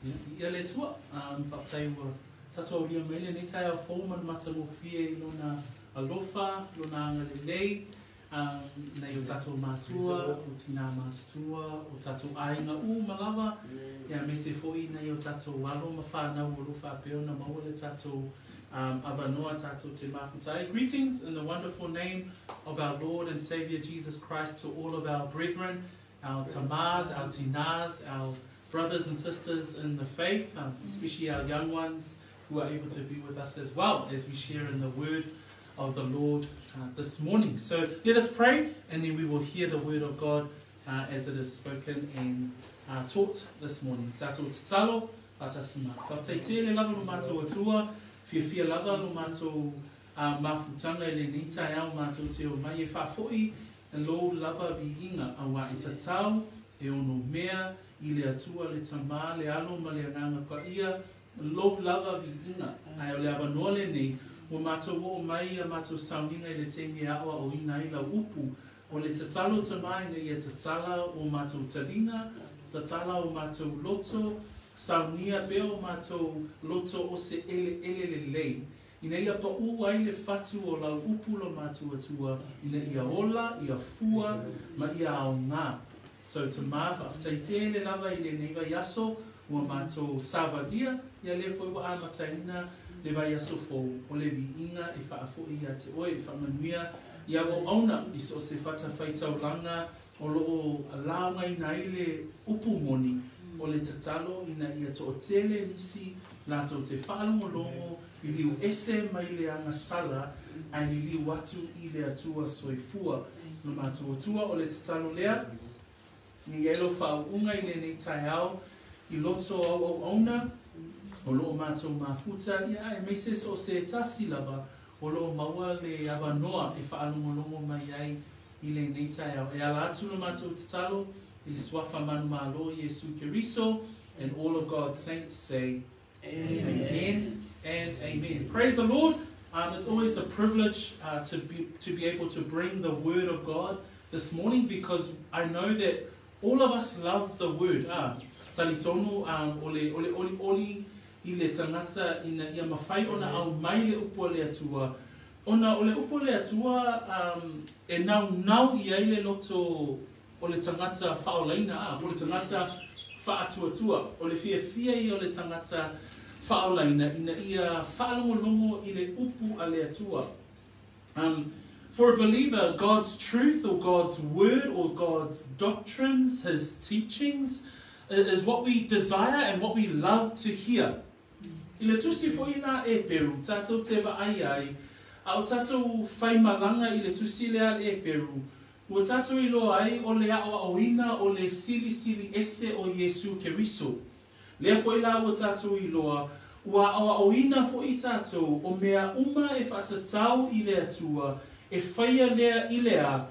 Ia le tua, whakatau tatua uria mele, ne tai au fōman matamu fie lona alofa, lona anga lelei, nei o tatou mātua, o tina mātua, o tatou ainga malawa, ia me se foi nei o tatou alo mawhanau o rufa peona maua le tatou avanoa tatou te mafutai. Greetings in the wonderful name of our Lord and Saviour Jesus Christ to all of our brethren, our tamās, our tinās, our brothers and sisters in the faith, especially our young ones who are able to be with us as well as we share in the word of the Lord this morning. So let us pray, and then we will hear the word of God as it is spoken and taught this morning. Tātou te talo, patasima. Whawtaite le lava no mātou atua, fia lava no mātou mafutanga le nita au mātou te o mai e whawhoi, and lo lava vi inga awa e tatau, e ono mea, I le atua le tamā, le alo ma le anganga pa ia, lo lava vi inga, ai o le avanoa le nei, o mātou o mai a mātou sauninga I le tenge awa o ina I la upu, o le tatalo tamai nei e tatala o mātou taringa, tatala o mātou loto, saunia pe o mātou loto o se ele lei. Ina ia pa ua I le fatu o la upu lo mātou atua, ina ia ola, ia fua, ma ia ao ngā. So to mava aftaite le lava I le neiva yaso ua mātou savagia ia le foi wa amataina le vai yaso fo o le viinga I whaafoi ia te oe I whamanuia ia o auna I so se whata whaitaulanga o loo launga I nai le upu moni o le tatalo ina ia to o tele nisi lato te whaalongolongo I liu ese mai le anga sala ai liu watu I le atua soifua no mātou atua o le tatalo lea ni yelo fa unga I le nei tai au I loto au auna o loo mātou mafuta ia e meses o se tasi lava o loo maua le avanoa e whaalongolongo mai ai I le nei tai au e ala atu no mātou tatalo I swafa manu malo Yesu Keriso and all of God's saints say amen and amen. Praise the Lord. It's always a privilege to be able to bring the word of God this morning because I know that all of us love the word. Talitonu oli I le tangata ina ia mawhai ona au mai le upo le atua. Ona o le upo le atua e nau I ai le loto o le tangata whaolaina, o le tangata whaatuatua, o le fia I o le tangata whaolaina, ina ia whaalongolongo I le upu a le atua. For a believer, God's truth or God's word or God's doctrines, His teachings, is what we desire and what we love to hear. I le tusi fo ina Eperu, tatou te ai, au tatou whai malanga I le tusi lea Eperu, ua tatou I loa ai o le awa o ina o le sili ese o Yesu Keriso. Lea fo ila ua tatou I loa, ua awa o ina fo I tatou o mea uma e whatatau I le atua, e whaia lea I lea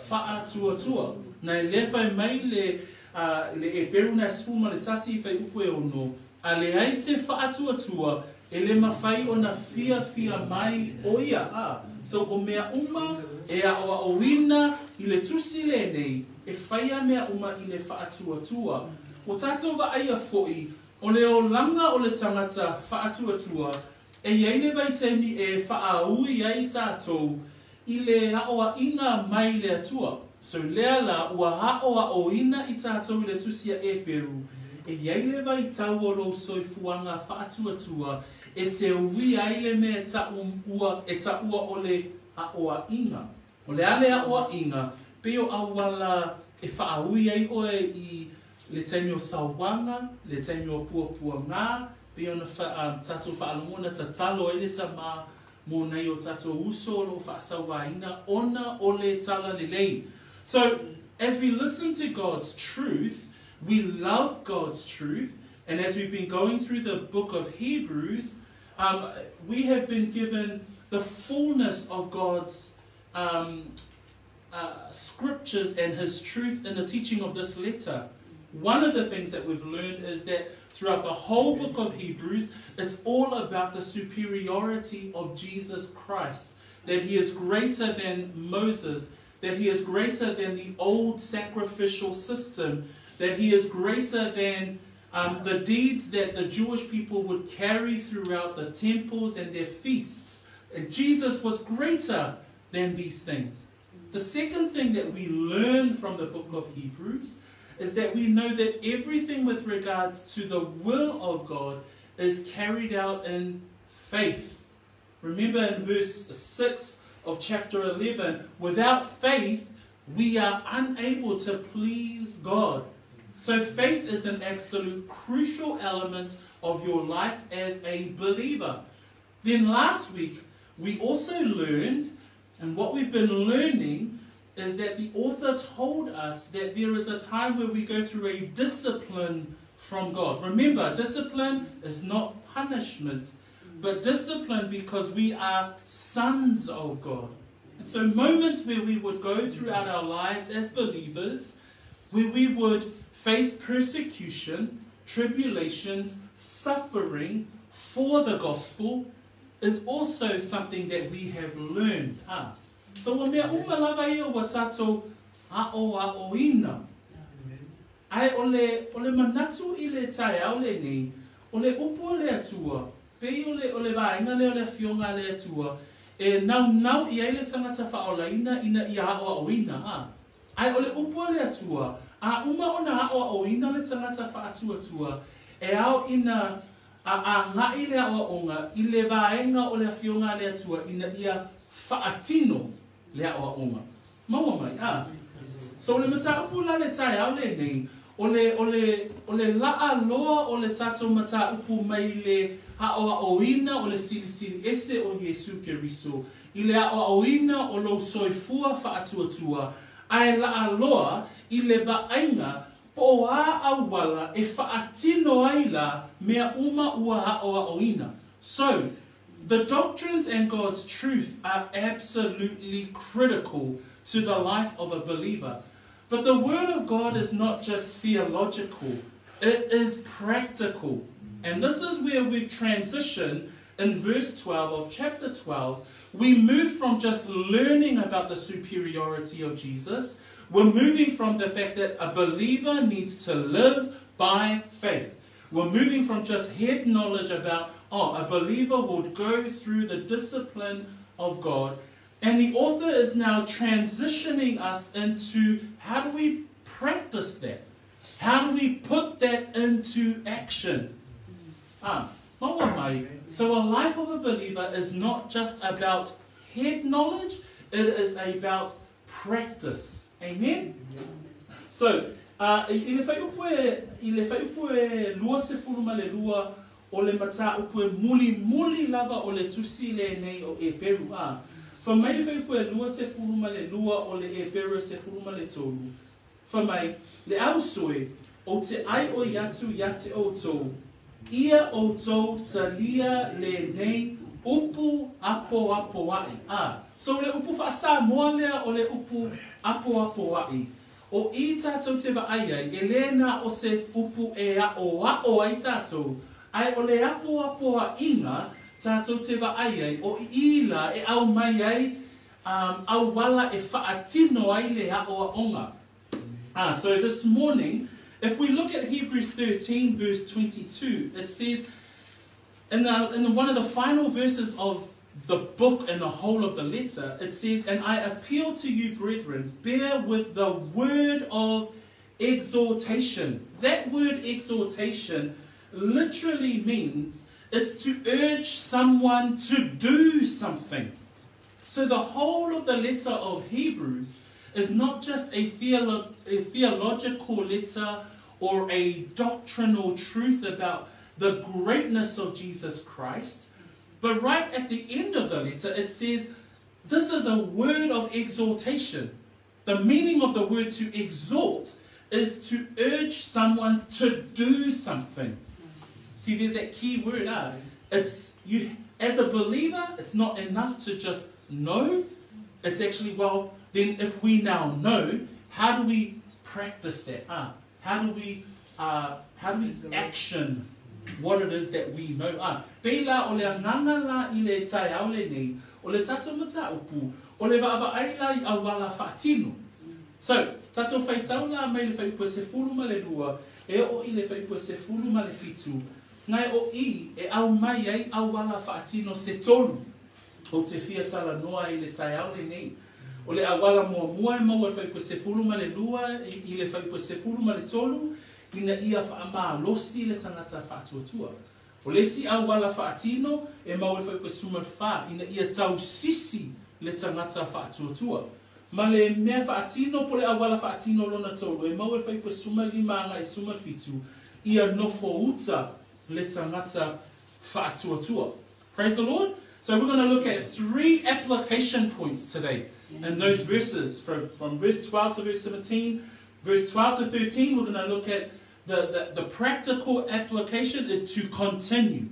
whaatuatua. Na le whai mai le Eperu na spuma le tasi whai upu e ono, a le aise whaatuatua e le mawhai o na fia mai o ia. So o mea uma e a o ina I le tusi le nei, e whaia mea uma I le whaatuatua. O tātou wa aia foi, o le o langa o le tangata whaatuatua, e iaile vai temi e whaaui ai tātou, I le haoa ina mai le atua. So lea la ua haoa o ina I tātou I le tusia Eperu. E iaile vai tau o lo soifuanga whaatuatua. E te ui aile me e ta ua o le haoa ina. O le ale haoa ina, peo awala e whaaui ai oe I le taimi o sauwanga, le taimi o pua ngā, peo na tātou whaalongona ta talo e le tamā, mo nei o tātou uso lo whaasawaina, ona o le tala lelei. So, as we listen to God's truth, we love God's truth, and as we've been going through the book of Hebrews, we have been given the fullness of God's scriptures and His truth in the teaching of this letter. One of the things that we've learned is that throughout the whole book of Hebrews, it's all about the superiority of Jesus Christ, that He is greater than Moses, that He is greater than the old sacrificial system, that He is greater than the deeds that the Jewish people would carry throughout the temples and their feasts. And Jesus was greater than these things. The second thing that we learn from the book of Hebrews is that we know that everything with regards to the will of God is carried out in faith. Remember in verse 6 of chapter 11, without faith, we are unable to please God. So faith is an absolute crucial element of your life as a believer. Then last week, we also learned, and what we've been learning is that the author told us that there is a time where we go through a discipline from God. Remember, discipline is not punishment, but discipline because we are sons of God. And so moments where we would go throughout our lives as believers, where we would face persecution, tribulations, suffering for the gospel, is also something that we have learned. So when we are watato oina, ai ole manatu ile tai ole ni ole upo le atua pe ole vainga le ole fionga le atua e nau ia ile tangata faolaina ina ia oina ai ole upo le atua a uma ona oina le tangata fa atua e au ina a nga ile onga ile vaenga ole fionga le atua ina ia faatino le onga maua mai so le mata upula le tai ole nei ole laa loa ole tato mata upu mai le oina ole sili ese o Yesu Keriso ile oina o lo soifua fa atua ai laa loa ile vaenga po awala e faatino aila mea uma ua oina. So the doctrines and God's truth are absolutely critical to the life of a believer. But the Word of God is not just theological, it is practical. And this is where we transition in verse 12 of chapter 12. We move from just learning about the superiority of Jesus. We're moving from the fact that a believer needs to live by faith. We're moving from just head knowledge about, a believer would go through the discipline of God. And the author is now transitioning us into how do we practice that? How do we put that into action? So a life of a believer is not just about head knowledge, it is about practice. Amen? So, ile fai upu lua se fuluma le lua o le mata upu muli lava o le tusi le nei o Eperu. For mai le fai upu lua se fuluma le lua o le Eperu se fuluma le tolu. For mai le au soe o te ai o yatu yate o tou. Ia o tou talia le nei upu apo ai. So le upu fa Samoa lea o le upu apo ai. O I tātou te vaaiai, e lēnā o se upu e o ai tātou. Ai o le apo inga tātou te vaaiai, o ila e au mai ai, au wala e whaatino ai le onga. So this morning, if we look at Hebrews 13 verse 22, it says, in one of the final verses of the book and the whole of the letter, it says, and I appeal to you, brethren, bear with the word of exhortation. That word exhortation literally means it's to urge someone to do something. So the whole of the letter of Hebrews is not just a theological letter or a doctrinal truth about the greatness of Jesus Christ. But right at the end of the letter, it says, this is a word of exhortation. The meaning of the word to exhort is to urge someone to do something. See, there's that key word. It's you as a believer, it's not enough to just know. It's actually, well, then if we now know, how do we practice that? How do we action what it is that we know? Peila o le anganga la I le tai au le nei, o le tato mata upu, o le vaava aila I awala whaatino. So, tato whai tauna mai le whai ua se fulu ma le lua, e o I le whai ua se fulu ma le fitu, ngai o I e au mai ai au wala whaatino se tolu, o te fia tala noa I le tai au le nei. O le awala mua e maua le whai ua se fulu ma le lua, I le whai ua se fulu ma le tolu, ina ia wha losi le tangata whaatuatua. O le si au wala whaatino, e maua le whai ua suma wha, ina ia tau sisi le tangata whaatuatua. Ma le mea whaatino po le awala whaatino lona tolu, e maua le whai ua suma lima ngai suma fitu, ia nofo uta le tangata whaatuatua. Praise the Lord. So we're going to look at 3 application points today. And those verses, from verse 12 to verse 17, verse 12 to 13, we're going to look at the practical application is to continue,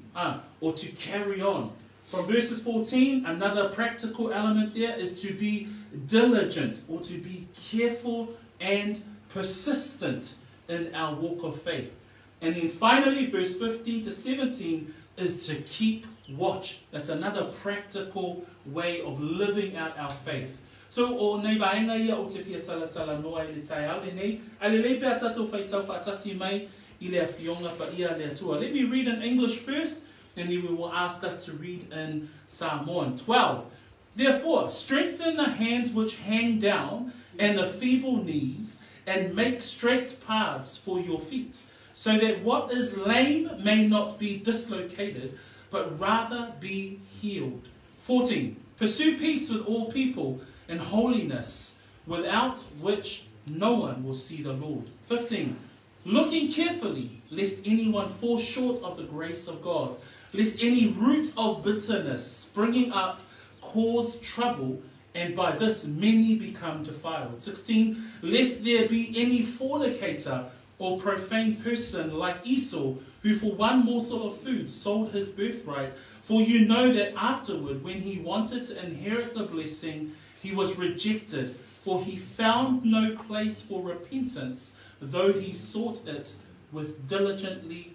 or to carry on. From verses 14, another practical element there is to be diligent, or to be careful and persistent in our walk of faith. And then finally, verse 15 to 17 is to keep watch. That's another practical way of living out our faith. So, o nei vaenga ia o te fia tala noa I le tai au le nei, a le leipe a tatou whai tau whaatasi mai I le awhionga pa ia le atua. Let me read in English first, and then we will ask us to read in Samoan. 12. Therefore, strengthen the hands which hang down, and the feeble knees, and make straight paths for your feet, so that what is lame may not be dislocated, but rather be healed. 14. Pursue peace with all people, and holiness, without which no one will see the Lord. 15. Looking carefully, lest anyone fall short of the grace of God, lest any root of bitterness springing up cause trouble, and by this many become defiled. 16. Lest there be any fornicator or profane person like Esau, who for one morsel of food sold his birthright. For you know that afterward, when he wanted to inherit the blessing, he was rejected, for he found no place for repentance, though he sought it diligently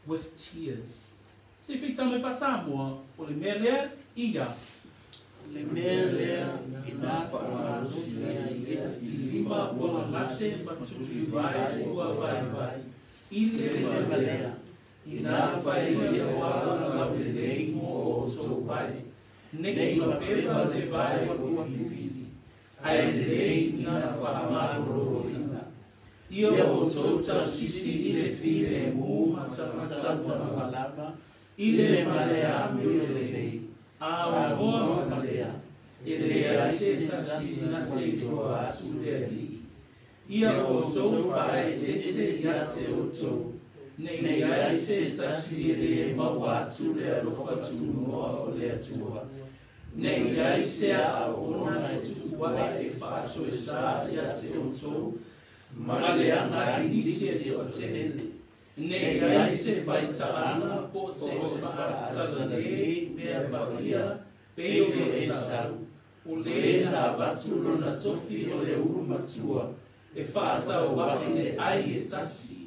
with tears. Se fita me fa Samoa, o le mea lea, ia. Le mea lea, ina whaamarusia ia, I lima ua ngase matutu vai ua vai. I le lea, ina whai ia wala lau le nei mo o tō vai. Nei ma pepa le vai ua pipili, ai le nei ina whaamaro ina. Ia o tō sisi I le while mō matamata malaka, I le malea me le nei. A moa malea, e le aise tasi na te toa atu le li. Ia o tō whae te ia te o tō. Nei aise tasi le maua atu le alofa tunoa o le atua. Nei aise a ona e tutua e whaaso e sa ia te o tō. Ma le anga inisi e te o tele. Nei aise whaitaana po se whaatala le mea baia peo e sau. O le na watulo na tofi o le urumatua e whaata o waki le ai e tasi.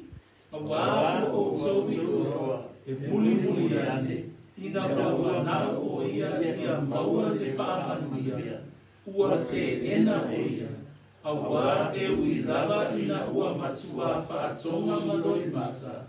A wā o tobi roa e muli ane. Ina maua na o ia maua le whaamanuia. Ua te ena o ia. A wā e ui lava ina ua matua whaatonga maloi masa.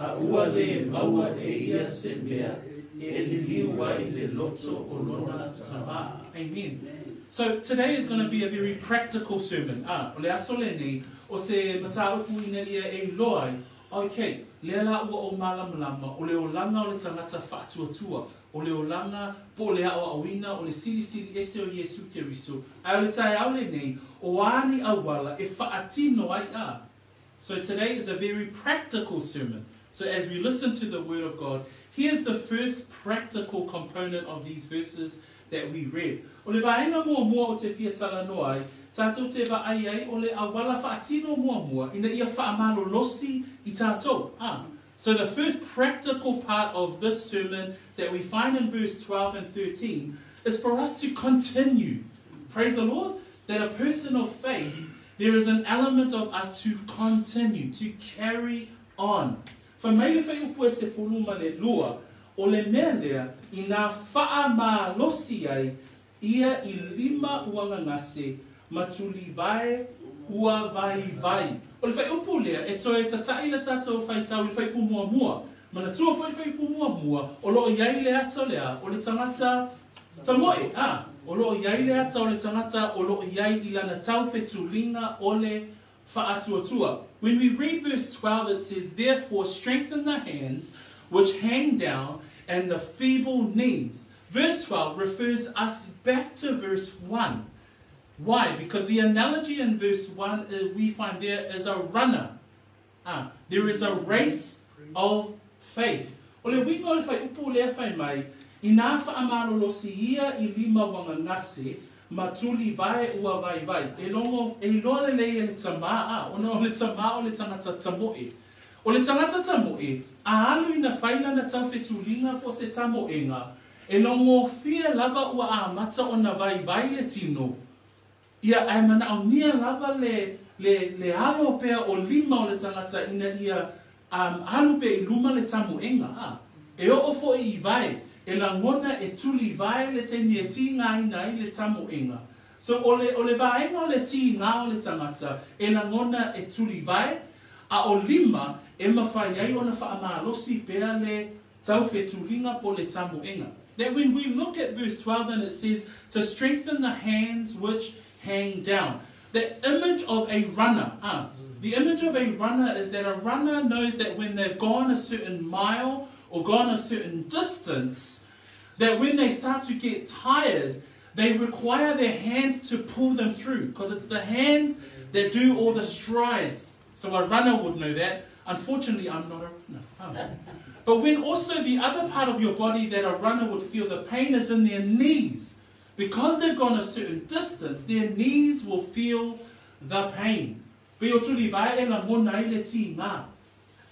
A ua le maua e ia se mea, e liu ai le loto o lona tama. Amen. So today is going to be a very practical sermon. O le aso le nei, o se mataupu ina ia e loai, okay, le la ua o malamalama, o le o langa o le tangata whaatuatua, o le o langa po le ao awina, o le siri ese o Yesu Keriso. Ai o le tai au le nei, o ani awala e whaatino ai a. So today is a very practical sermon. So as we listen to the word of God, here's the first practical component of these verses that we read. O le vaenga mua o te fia tala noai, tātou te vaai o le awala whaatino mua, ina ia whaamalo losi I tātou. So the first practical part of this sermon that we find in verse 12 and 13 is for us to continue. Praise the Lord. That a person of faith, there is an element of us to continue, to carry on. Fa mai le whai upua se whuluma le lua, o le mea lea, I nā wha losi ai, ia I lima uanga ngase, matuli vai ua vai vai. O le whai upu lea, e toi tatai le tātou whai tau i whai pu mua mua. Mana tua whai pu mua mua, o loo iai le ata lea, o le tangata tamoe. O loo iai le ata o le tangata, o loo iai i lana tau whetulinga o le whaatuatua. When we read verse 12, it says, therefore strengthen the hands which hang down and the feeble knees. Verse 12 refers us back to verse 1. Why? Because the analogy in verse 1 we find there is a runner. There is a race of faith. Ole wingo le fai upu lea fai mai, ina whaamalolosi ia I lima wanga ngase, matuli vai ua vai vai. E loa le tamaa, ona o le tamaa o le tangata tamoe. O le tangata tamoe, a alu ina whaila na tawhetulinga po se tamoenga, e longo fia lava ua a mata o na vai vai le tino. Ia ai mana au nia lava le alo pea o lima o le tangata ina ia alu pea I luma le tamoenga. E o ofo I vai, e la ngona e tuli vai le te nia ti ngai nai le tamoenga. So o le vaenga o le ti ngā o le tangata, e la ngona e tuli vai, a o lima e mawhai ai o na whaamalosi pea le tauwhetulinga po le tamoenga. That when we look at verse 12 and it says, to strengthen the hands which hang down. The image of a runner, the image of a runner is that a runner knows that when they've gone a certain mile or gone a certain distance, that when they start to get tired, they require their hands to pull them through, because it's the hands that do all the strides. So a runner would know that. Unfortunately, I'm not a runner. But when also the other part of your body that a runner would feel the pain is in their knees. Because they've gone a certain distance, their knees will feel the pain. Peo tuli vai e la mona I le ti ngā.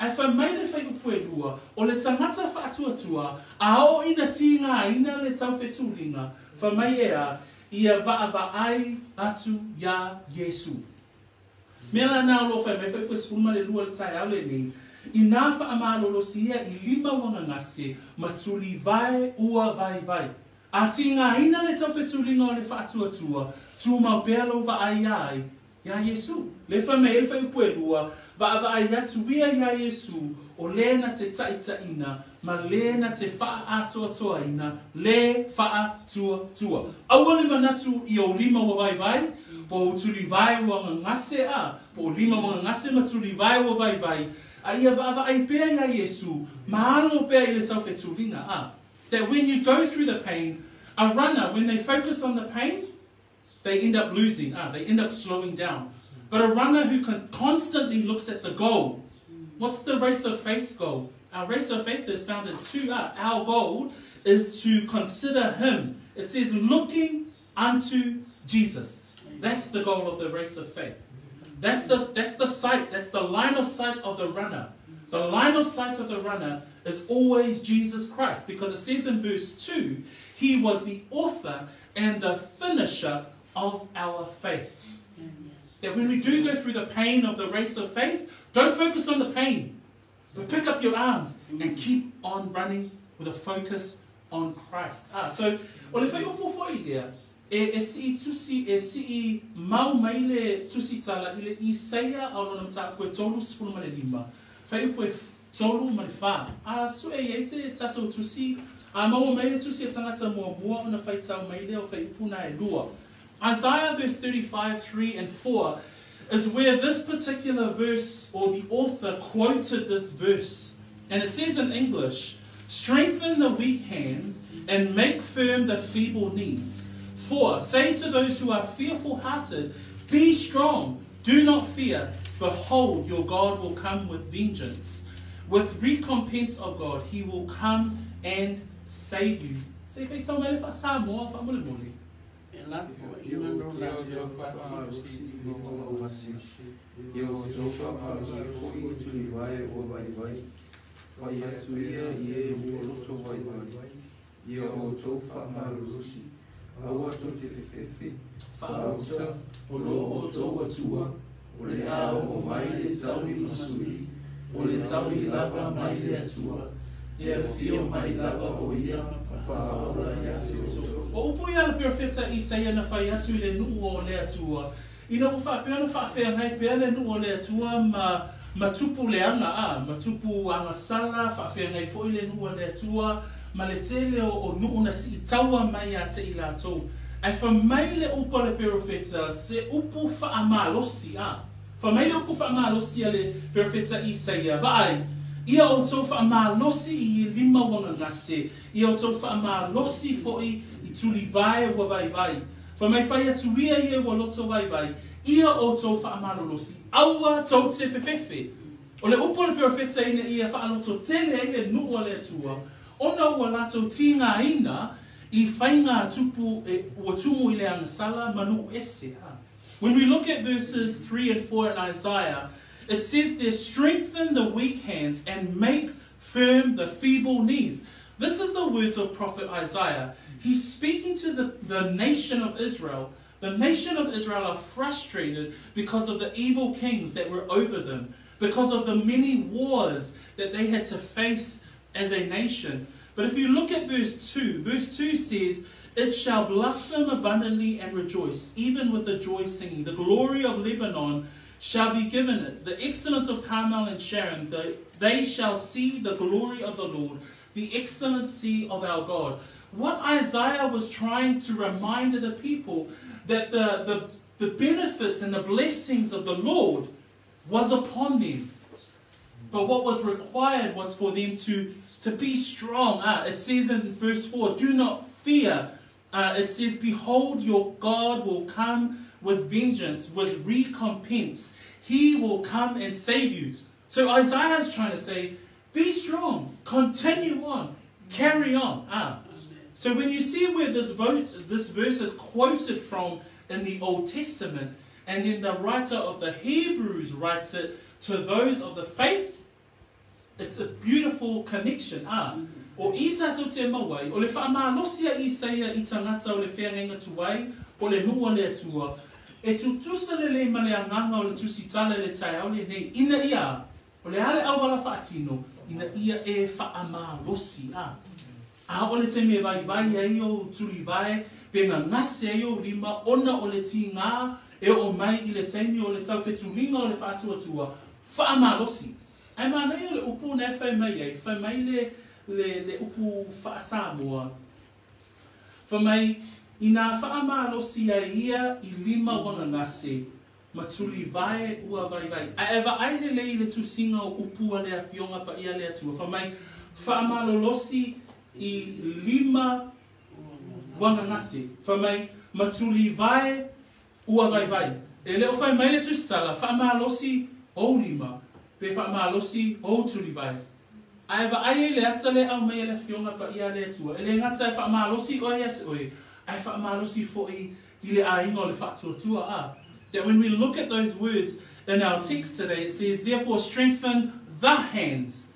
Ai whai mai le whai upu e lua, o le tangata whaatuatua, a o ina ti ngā ina le tauwhetulinga, whai mai ea, ia vaai atu ia Yesu. Mea nā lo whai mai whai upu e suma le lua le tai au le ni, I nā whaamalolosi ia I lima wanga ngase, matuli vai ua vai vai. A ti ngā ina le tauwhetulinga o le whaatuatua, tu mau pēlo vaai ai, ia Yesu. Le whai mai le whai upu e lua, vaai atu ia Yesu, o lena te taitaina, ma lena te whaatoatoaina, le whaatuatua. Aua le manatu I o lima wa vai vai, po tuli vai wanga ngase po lima wanga ngase ma tuli vai wa vai vai, a ia vaai pēa ia Yesu, mahalo pēa I le tauwhetulinga that when you go through the pain, a runner, when they focus on the pain, they end up losing, they end up slowing down. But a runner who constantly looks at the goal, what's the race of faith's goal? Our race of faith is found in two. Our goal is to consider Him. It says, looking unto Jesus. That's the goal of the race of faith. That's the sight, that's the line of sight of the runner. The line of sight of the runner is always Jesus Christ, because it says in verse 2, He was the author and the finisher of our faith. That when we do go through the pain of the race of faith, don't focus on the pain, but pick up your arms and keep on running with a focus on Christ. So, o le whai upo fwoi dea, e si mau mai le tusi tala I le Isaia au lona mta koe tolu sipulu male lima. Whai upo e tolu male wha. So e se tatou tusi, mau mai le tusi e tangata mua mua ona whai tau mai le o whai upo na e lua. Isaiah verse 35, 3 and 4 is where this particular verse, or the author quoted this verse. And it says in English, strengthen the weak hands and make firm the feeble knees. For say to those who are fearful-hearted, be strong, do not fear. Behold, your God will come with vengeance. With recompense of God, He will come and save you. Se kai tau mai le wha Samoa, wha mole mole. Aua to te whewhi, whaauta, o lo o tō atua, o le ao o mai le taui masuri, o le taui lava mai le atua, e a fio mai lava o ia, whaora ia te oto. O upo ia le perfeta Isaia na whai atu le nuu o le atua, ina whaapeana whaafeangai pea le nu o le atua ma tupu le anga ma tupu anga sala whaafeangai fo i le nu o le atua ma le tele o nu na si taua mai a te i lātou. Ai whamai le upa le perofeta se upu whaamalosi whamai le upu whaamalosi a le perofeta Isaia. Vai, ia o tau whaamalosi i lima wanga ngase, ia o tau whaamalosi fo i tuli vai wa vai vai. Whamai whai atu ria ia wa loto vai vai, ia o tau whaamalolosi. Aua tau te whewhewe. O le upa le perofeta ina ia whaaloto tele ele nu o le atua. Ona ua latou tinga ina I whainga tupu ua tumu I le angasala manu ese. When we look at verses 3 and 4 in Isaiah, it says there, strengthen the weak hands and make firm the feeble knees. This is the words of prophet Isaiah. He's speaking to the nation of Israel. The nation of Israel are frustrated because of the evil kings that were over them, because of the many wars that they had to face as a nation. But if you look at verse 2 says, it shall blossom abundantly and rejoice, even with the joy singing. The glory of Lebanon shall be given it. The excellence of Carmel and Sharon, they shall see the glory of the Lord, the excellency of our God. What Isaiah was trying to remind the people, that the benefits and the blessings of the Lord was upon them. But what was required was for them to be strong. It says in verse 4, do not fear. It says, behold, your God will come with vengeance, with recompense. He will come and save you. So Isaiah is trying to say, be strong, continue on, carry on. So when you see where this verse is quoted from in the Old Testament, and then the writer of the Hebrews writes it to those of the faith, it's a beautiful connection. O I tātou te mawai, o le whaamalosia Isaia I tangata o le whenga tuai, o le nua le atua, e tu tusale ma le anganga o le tusitala le tai au le nei, ina ia, o le ale awala whaatino, ina ia e whaamalosi. O le te me vai vai ai o turi vai, pe ngā ngase ai o rima, ona o le ti ngā, e o mai I le teimi o le tau whetuminga o le whaatuatua, whaamalosi. Ai mānei o le upu nei whai mai ai, whai mai le upu wha Samoa. Whai mai, I nā whaamalosi ai ia I lima wanga ngase, ma tuli vai ua vai vai. Ai ewa ai le lei le tusinga o upu a lea fionga pa ia lea tua. Whai mai, whaamalolosi I lima wanga ngase. Whai mai, ma tuli vai ua vai vai. E leo whai mai le tustala, whaamalosi o lima. Pe whaamalosi o tuli vai. Ai wa ai le ata le au mai le fionga pa ia le atua. E le ngata e whaamalosi oi ata oi. Ai whaamalosi fo I le ainga o le whaatuatua. That when we look at those words in our text today, it says, therefore strengthen the hands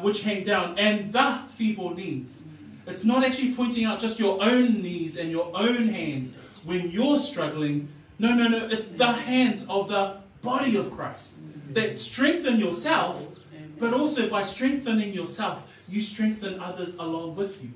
which hang down and the feeble knees. It's not actually pointing out just your own knees and your own hands when you're struggling. No, it's the hands of the body of Christ. That strengthen yourself, but also by strengthening yourself, you strengthen others along with you.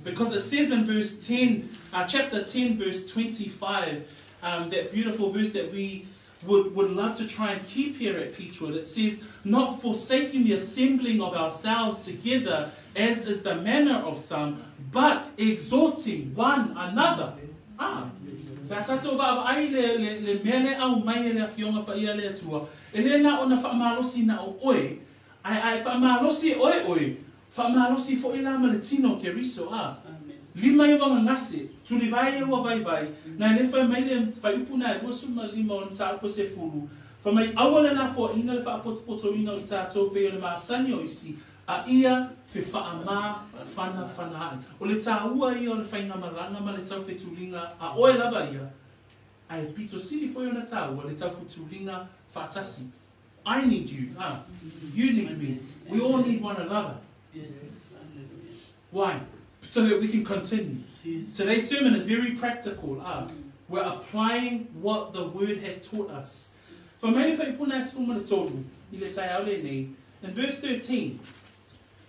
Because it says in verse 10, chapter 10, verse 25, that beautiful verse that we would love to try and keep here at Peachwood. It says, not forsaking the assembling of ourselves together, as is the manner of some, but exhorting one another. Tātou wa ai le mele au mai le fionga pa ia le atua. E le na ona whaamalosi na o oe. Ai whaamalosi oe. Whaamalosi fo ila ma le tino ke riso. Lima i wanga ngase. Tuli vai e wa vai vai. Na le whai mai le whai upuna e suma lima o ta upo se furu. Whai mai awale na fo ina le whaapoto ina I tātou pe le maasani o isi. A ia fe whaama whana ai. O le tāua ia o le whainga maranga ma le tau whetulinga a oe lava ia. Ai pito sili fo na tāua le tau whetulinga whaatasi. I need you. You need me. We all need one another. Why? So that we can continue. Today's sermon is very practical. We're applying what the word has taught us. In verse 13,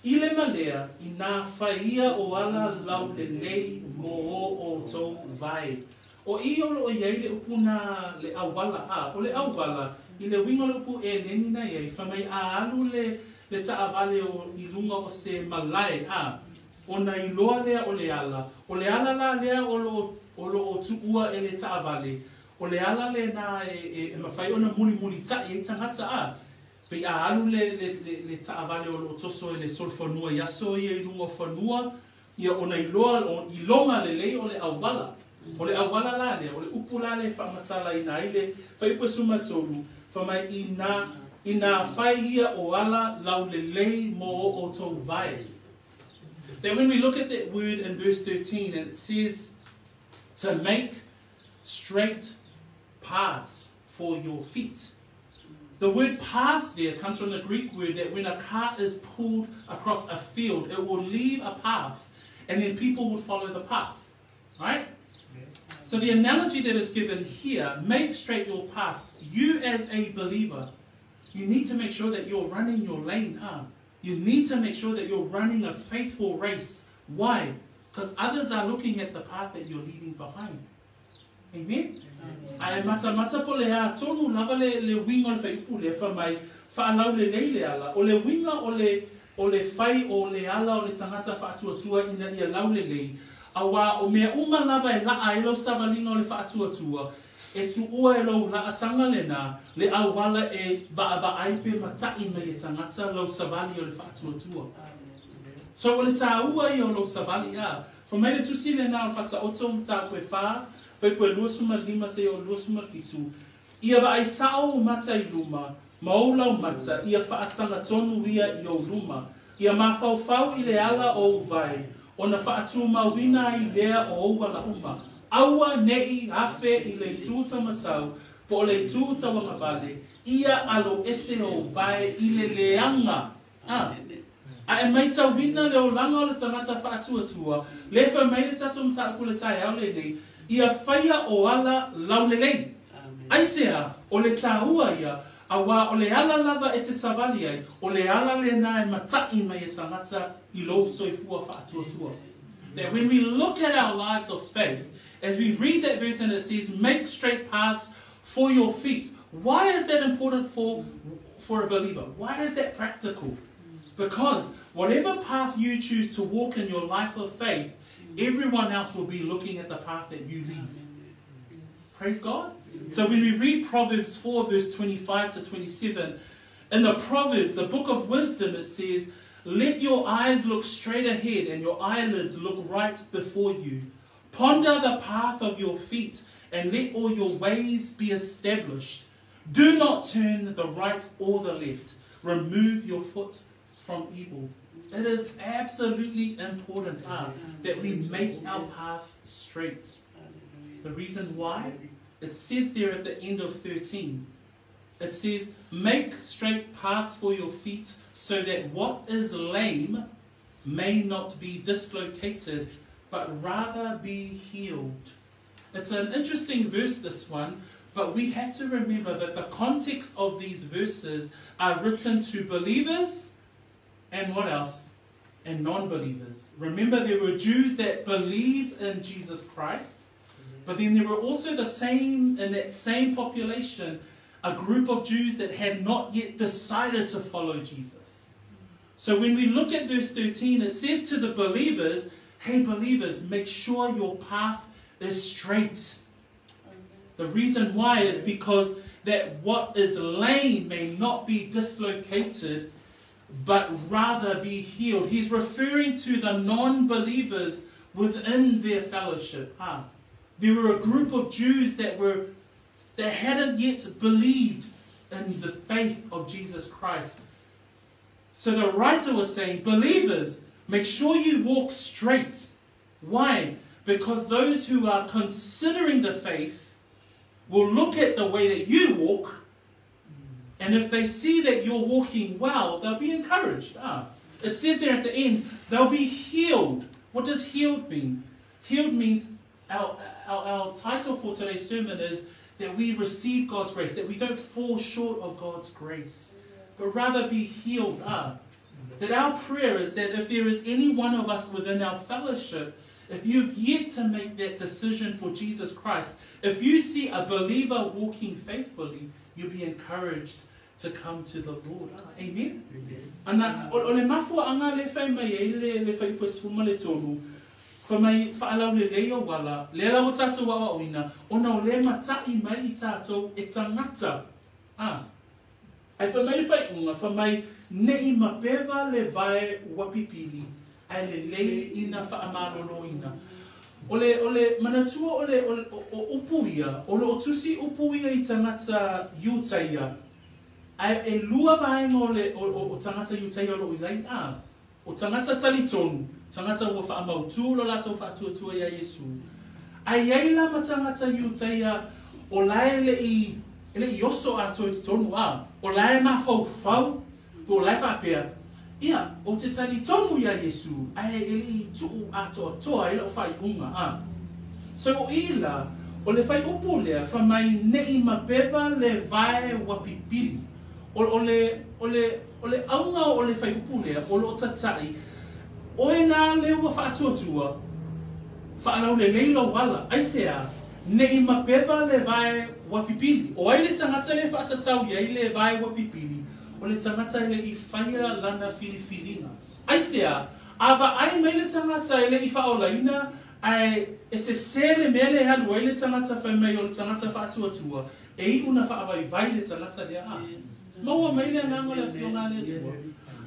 Ile malea I nā whaia o ala lau le lei mo o tau vai. O I o iei le upuna le awala o le awala I le winga le upu e neni na iei whamai a alu le taawale o I lunga o se malai o na I loa lea o le ala la lea o lo o tuua e le taawale o le ala le na e mawhai o na muli ta I tangata pe a alu le taawale o lo toso e le solfonua yaso I lunga whanua ia o na I loa o I longa le lei o le awala o le awala la lea, o le upu la le whamatala I na ile whaipa sumatolu, whamai I na whai ia o ala lau le lei mo o tau vai. Then when we look at that word in verse 13, and it says to make straight paths for your feet. The word paths there comes from the Greek word that when a cart is pulled across a field, it will leave a path, and then people would follow the path, right? So the analogy that is given here, make straight your path. You as a believer, you need to make sure that you're running your lane. You need to make sure that you're running a faithful race. Why? Because others are looking at the path that you're leaving behind. Amen? Ai mata po le a tonu lava le winga o le whaipu le whamai whaalau le nei le ala. O le winga o le whai o le ala o le tangata whaatuatua ina ia lau le lei. Awa o mea uma lava e laa e lau savalinga o le whaatuatua e tu ua e lau laa sanga le na le awala e va aipe matai mai e tangata lau savali o le whaatuatua. So o le tāua I o lau savali a. From mai le tusi le na o whata oto mta koe wha, whai poe lua suma lima se o lua suma fitu. Ia va ai sao mata I luma, maulau mata, ia whaasanga tonu ia I o luma. Ia mawhau I le ala o vai. O na whaatu mawina I lea o oua la uma. Aua nei afe I le tūta matau, po le tūta wangabale, ia alo ese o vai I le leanga. A e mai tau wina le o langa o le tangata whaatu atua, le wha mai le tatu mtaku le tai au le nei, ia whaia o ala lau le lei. Aisea, o le tāua ia, awa o le ala lava e te savali ai, o le ala le na e matai mai e tangata I lo soifua whaatuatua. That when we look at our lives of faith, as we read that verse and it says, make straight paths for your feet. Why is that important for a believer? Why is that practical? Because whatever path you choose to walk in your life of faith, everyone else will be looking at the path that you leave. Praise God. So when we read Proverbs 4 verse 25 to 27, in the Proverbs, the book of wisdom, it says, let your eyes look straight ahead and your eyelids look right before you. Ponder the path of your feet and let all your ways be established. Do not turn the right or the left. Remove your foot from evil. It is absolutely important that we make our paths straight. The reason why? It says there at the end of 13. It says, make straight paths for your feet so that what is lame may not be dislocated, but rather be healed. It's an interesting verse, this one, but we have to remember that the context of these verses are written to believers and what else? And non-believers. Remember, there were Jews that believed in Jesus Christ, but then there were also in that same population, a group of Jews that had not yet decided to follow Jesus. So when we look at verse 13, it says to the believers, hey believers, make sure your path is straight. The reason why is because that what is lame may not be dislocated, but rather be healed. He's referring to the non-believers within their fellowship. There were a group of Jews that hadn't yet believed in the faith of Jesus Christ. So the writer was saying, believers, make sure you walk straight. Why? Because those who are considering the faith will look at the way that you walk, and if they see that you're walking well, they'll be encouraged. It says there at the end, they'll be healed. What does healed mean? Healed means, our title for today's sermon is that we receive God's grace, that we don't fall short of God's grace, but rather be healed. That our prayer is that if there is any one of us within our fellowship if you've yet to make that decision for Jesus Christ, if you see a believer walking faithfully, you'll be encouraged to come to the Lord. Amen? Ana, o le mafua anga le whai mai e le whai pasfuma le tonu, wha mai whaalau le leo wala, le lau tātou wa oina, ona o le matai mai I tātou e tangata. Ai wha mai whai unga, wha mai nei mapewa le vai wapipili, ai le lei ina wha amarolo ina. Ole manatua o upuia, ole o tusi upuia I tangata Utaia, ai e lua vaenga o tangata Utaia lo ilai o tangata talitonu, tangata ua wha amautu lo lato wha tua ia Yesu. Ai eila ma tangata Utaia o lae le I oso ato I tonu o lae ma fau, o lae wha apea. Ia, o te talitonu ia Yesu, ai I tuu ato atoa ila o whai unga. So o ila, o le whai upu lea, wha mai nei mapewa le vae wapipili. O le aunga o le whai upu lea, o lo tatai, o e nā leo wa wha atuatua, wha anau le leilo wala, aisea, nei mapewa le vae wapipili. O ai le tangata le wha atatau ia I le vae wapipili, o le tangata ele I whaia lana filifilina. Aisea, awa ai mai le tangata ele I whaolaina, ai e se sele mele halu ai le tangata whai mai o le tangata wha atuatua, e I una wha awai vai le tangata lea Maua mai le nganga le whionga le tua.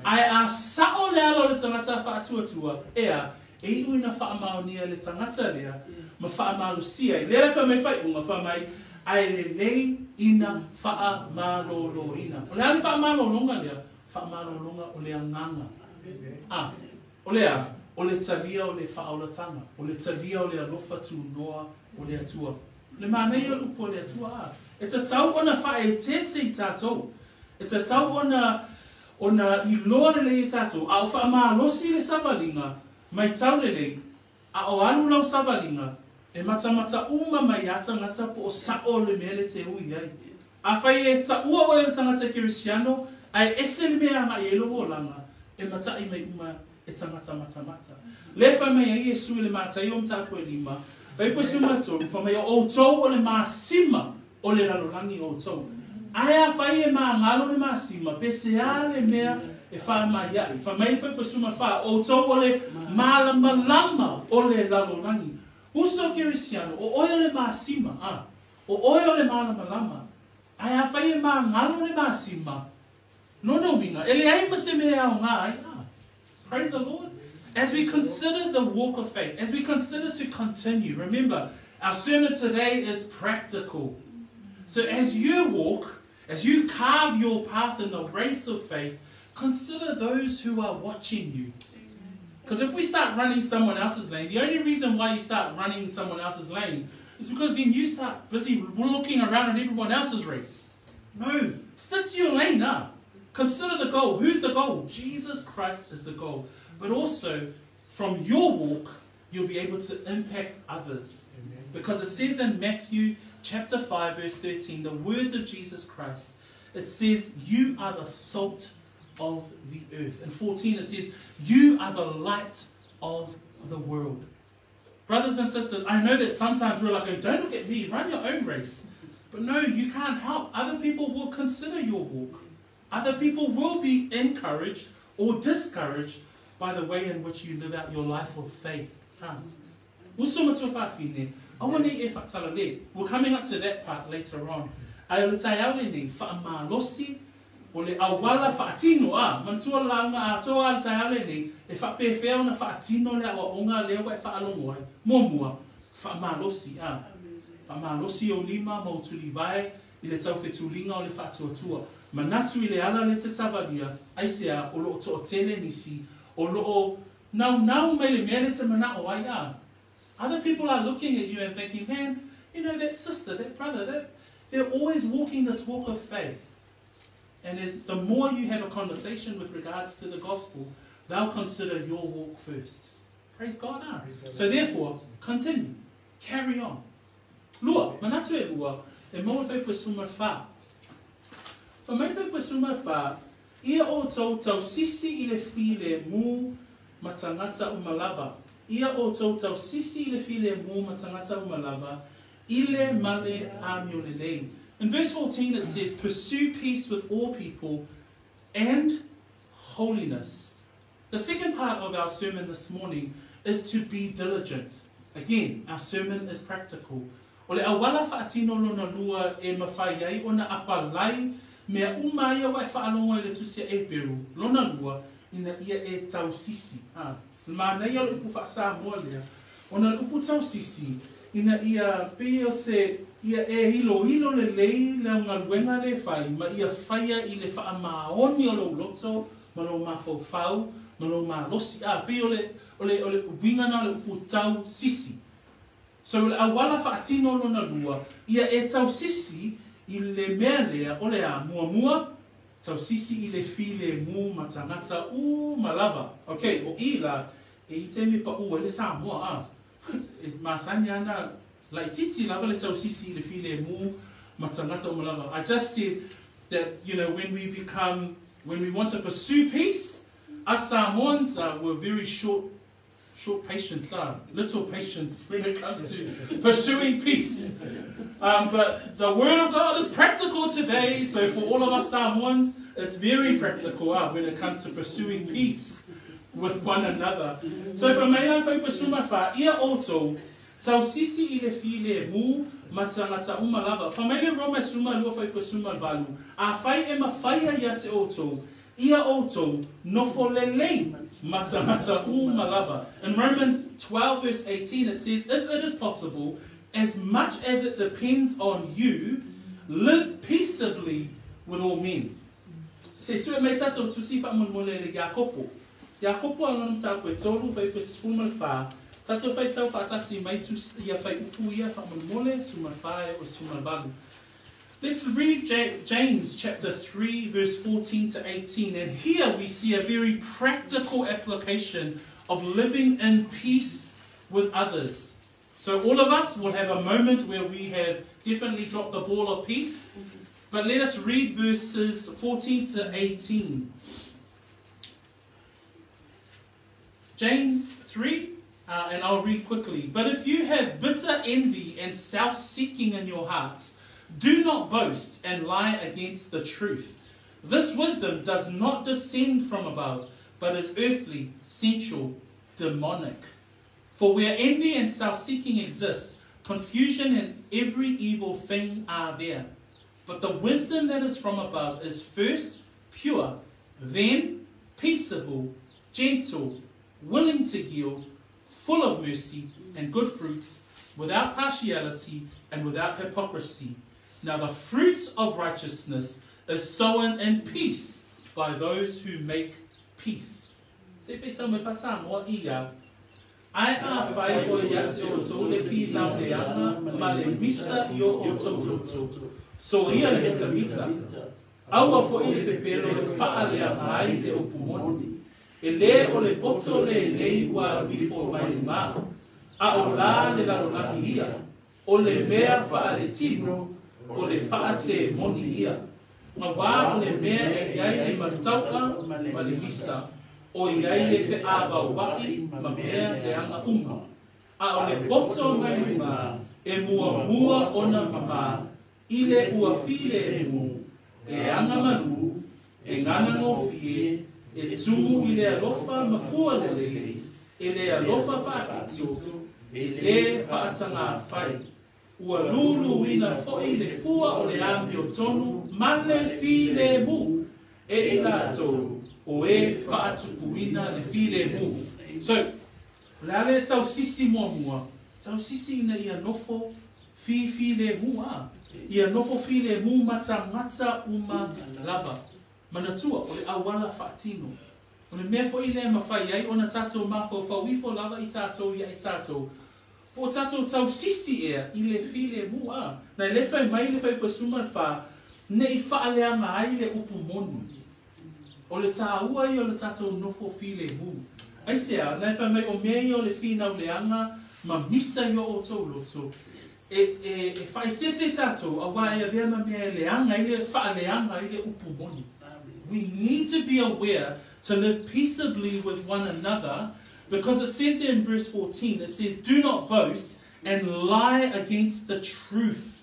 Ai a sao le alo le tangata wha atuatua, ea, e I una wha amaonia le tangata lea, ma wha amalusia. Lea wha mai whai unga wha mai, ai le lei ina wha amaloloina. O lea le wha amalolonga lea, wha amalolonga o lea nganga. O lea, o le talia o le wha aulatanga, o le talia o le alofa tunoa o le Atua. Le manei o lupo o le Atua. E ta tau ona wha e tete I tātou. E ta tau ona I loa le lei tātou. A o wha amalosi le savalinga, mai tau le lei, a o alu lau savalinga, e mata uma mai ata ngata po o sao le mea le te ui ai. A whai e ta ua o le tangata Kirisiano, ai ese le mea mai e lo o langa, e mata I mai uma e tangata mata. Le whai mai ai e sui le mata I o mtako e lima, vai po suma tō, wha mai o tau o le maa sima o le ralolangi o tau. Ai a whai e maa ngalo le maa sima, pese a le mea e wha mai ai. Wha mai whai po suma wha, o tau o le maa lama o le ralolangi. Uso Kirisiano, o oia le maa sima, o oia le maa lama. Ai a whai e maa ngalo le maa sima. No minga, ele ai ma se mea o ngā ai. Praise the Lord. As we consider the walk of faith, as we consider to continue, remember, our sermon today is practical. So as you walk, as you carve your path in the race of faith, consider those who are watching you. Because if we start running someone else's lane, the only reason why you start running someone else's lane is because then you start busy looking around at everyone else's race. No, stick to your lane now. Consider the goal. Who's the goal? Jesus Christ is the goal. But also, from your walk, you'll be able to impact others. Amen. Because it says in Matthew chapter 5, verse 13, the words of Jesus Christ, it says, you are the salt of the earth. In 14, it says, you are the light of the world. Brothers and sisters, I know that sometimes we're like, oh, don't look at me, run your own race. But no, you can't help. Other people will consider your walk. Other people will be encouraged or discouraged by the way in which you live out your life of faith. We're coming up to that part later on. O le awala whaatino mantua langa atoa altaiale ni, e whapewhea na whaatino le awa onga lewa e whaalongo ai, mōmua, whaamalosi whaamalosi o lima mo tuli vai, I le tauwhetulinga o le whaatuatua, manatu I le ala le te savalia, aisea o loo to o tele nisi, o loo nau me le mea le te mana o ai Other people are looking at you and thinking, man, you know, that sister, that brother, they're always walking this walk of faith. And the more you have a conversation with regards to the gospel, they'll consider your walk first. Praise God. So therefore, continue. Carry on. Lua, manatu e ua, e moa whai pasuma wha. Wha mai whai pasuma wha, ia o tau sisi I le while mū matangata umalava. ia o tau tau sisi le file mo matangata umalava, ile male amio lelei. In verse 14 it says, pursue peace with all people and holiness. The second part of our sermon this morning is to be diligent. Again, our sermon is practical. O le awala whaatino lona lua e mawhai ai o na apalai mea umaya wai whaalonga le tusia Eperu. Lona lua ina ia e tau sisi. Ma nei al upu whaasa moa lea. O na upu tau sisi ina ia peo se ia e hilo le lei le unga luenga le whai ma ia whaia i le wha maoni o lo loto ma lo mawhau ma lo ma losi. Peo ole winga na le upu tau sisi. So le awala whaatino lona lua, ia e tau sisi i le mea lea o le a mua, tau sisi i le file mu matangata malava. Okay, o ila, e I te me pa e le Samoa, e masani ana, la I titi lava le tau sisi I le file mu matangata malava. I just said that, you know, when we want to pursue peace, us Samoans were very short patience, little patience when it comes to pursuing peace. But the word of God is practical today, so for all of us Samoans, it's very practical when it comes to pursuing peace with one another. So for me, I focus on my fa ia auto tau sisi I le file mu matangata umalava. For me, Roma suma lua focus suma valu. A fai e mawhaia ia te auto. Ia auto nofo lelei matamata malava. In Romans 12 verse 18 it says, if it is possible, as much as it depends on you, live peaceably with all men. Se sua me tato tu si fa mon mole le Jacopo. Jacopo alon tau koe tolu fai pe sfumal fa. Tato fai tau fa tasi mai tu ia fai upu ia fa mon mole sumal fa o sumal valu. Let's read James chapter 3 verse 14 to 18, and here we see a very practical application of living in peace with others. So all of us will have a moment where we have definitely dropped the ball of peace, but let us read verses 14 to 18. James 3, and I'll read quickly. But if you have bitter envy and self-seeking in your hearts, do not boast and lie against the truth. This wisdom does not descend from above, but is earthly, sensual, demonic. For where envy and self-seeking exists, confusion and every evil thing are there. But the wisdom that is from above is first pure, then peaceable, gentle, willing to yield, full of mercy and good fruits, without partiality and without hypocrisy. Now the fruits of righteousness is sown in peace by those who make peace. Se peta me fasa mo ia. Ai a fai o ia te o to le fi na le ana ma le misa yo o to. So ia le mita. Aua fo I le pepero le fa le ai le opumoni. E le o le poto le nei wa before mai ma. A o la le la ia. O le mea fa le tino. O le whaate moni ia. Ma wā o le mea e iai e matauka ma le misa. O iai le fe awa waki ma mea le anga A o le boto mai runga e mua ona mama. I le ua file e mu. E anga manu. E ngana ngō fie. E tumu I le alofa ma fua le lei. E le alofa whaakitio. E le whaatanga whai. Ua lulu ina foi le fua o le ambi o tonu, male fi le mu, e ilato, o e whaatupuina le fi le mu. So, lale tau sisi mua, tau sisi ina ia nofo fi le mu a. Ia nofo fi le mu mata uma lava. Manatua, o le awala whaatino. O le mea foi le mawhai ai, o na tatou mafo whawifo lava I tatou ia I tatou. O tatou tau sisi ea I le file mu a. Nei le fai mai le fai pasuma fa nei whaaleanga ai le upu monu. O le tāua I o le tatou nofo file mu. Ai sea, nei fai mai o mea I o le finau leanga ma misa I o tau loto. E fai tete tatou a wā ea vea ma mea leanga I le whaaleanga I le upu monu. We need to be aware to live peaceably with one another Because it says there in verse 14, it says, do not boast and lie against the truth.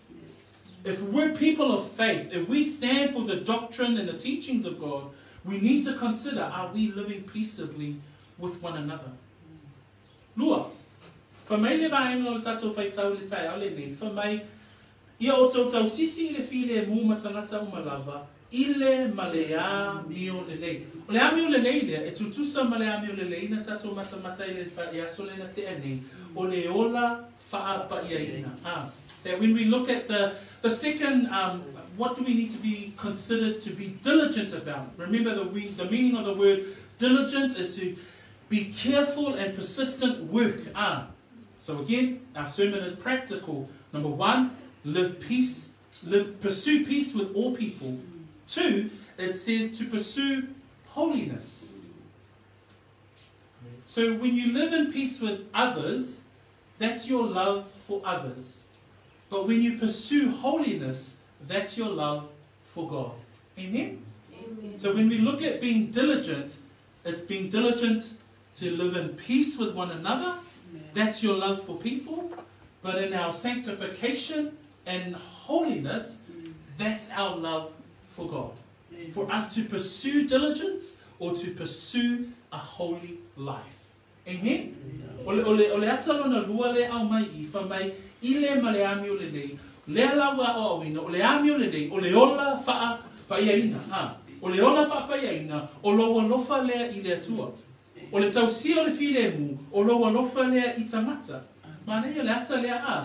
If we're people of faith, if we stand for the doctrine and the teachings of God, we need to consider, are we living peaceably with one another? Lua, for me le vaenga o tatou whai tau le tai au le nei, for me, ia o tau tau sisi le file mu matangata umalava, ile malea mio le nei. O le amio le nei lea, e tutusa malea mio le nei, na tatou matamata ile ia sole na te anei, o le ola faa pa ia ina. That when we look at the second, what do we need to be considered to be diligent about? Remember the meaning of the word diligent is to be careful and persistent work. So again, our sermon is practical. Number one, pursue peace with all people. Two, it says to pursue holiness. So when you live in peace with others, that's your love for others. But when you pursue holiness, that's your love for God. Amen? Amen? So when we look at being diligent, it's being diligent to live in peace with one another. That's your love for people. But in our sanctification and holiness, that's our love for God. For us to pursue diligence or to pursue a holy life. Amen? Ole atalona lua le au mai I fa mai ile male ami o le lei. Le alawa o awina, o le ami o le lei, o le ola faa pa iaina. O le ola faa pa iaina, o lo lofa lea I le atua. O le tausia o le file mu, o lo lofa lea I tamata. Mana ia le ata lea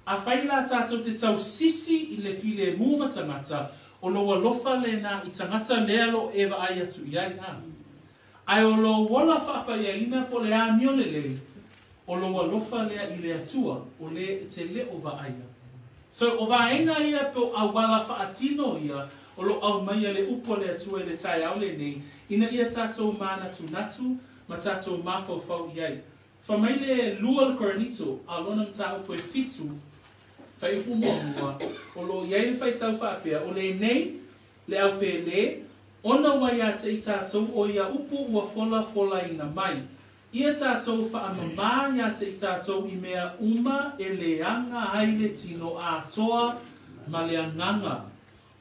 a whaila tātou te tausisi I le file mu matamata, o lo lofa lea na I tamata lea lo eva ai atu iai Ai o lo wala whaapa iaina po le ami o le lei, o lo lofa lea I le atua, o le te leo va aia. So o vaenga ia po a wala whaatino ia, o lo au mai le upo le atua le tai au le nei, ina ia tātou mana tunatu, ma tātou mawhau iai. Wha mai le lua le koranito, a lona mta upo e fitu, whai upo mua, o lo iai le whai tau whaapea, o le nei, le au pe le, ona wai a te I tātou o ia upo ua fola ina mai. Ia tātou whaamamā ia te I tātou I mea uma e leanga haile tino Atua ma le anganga.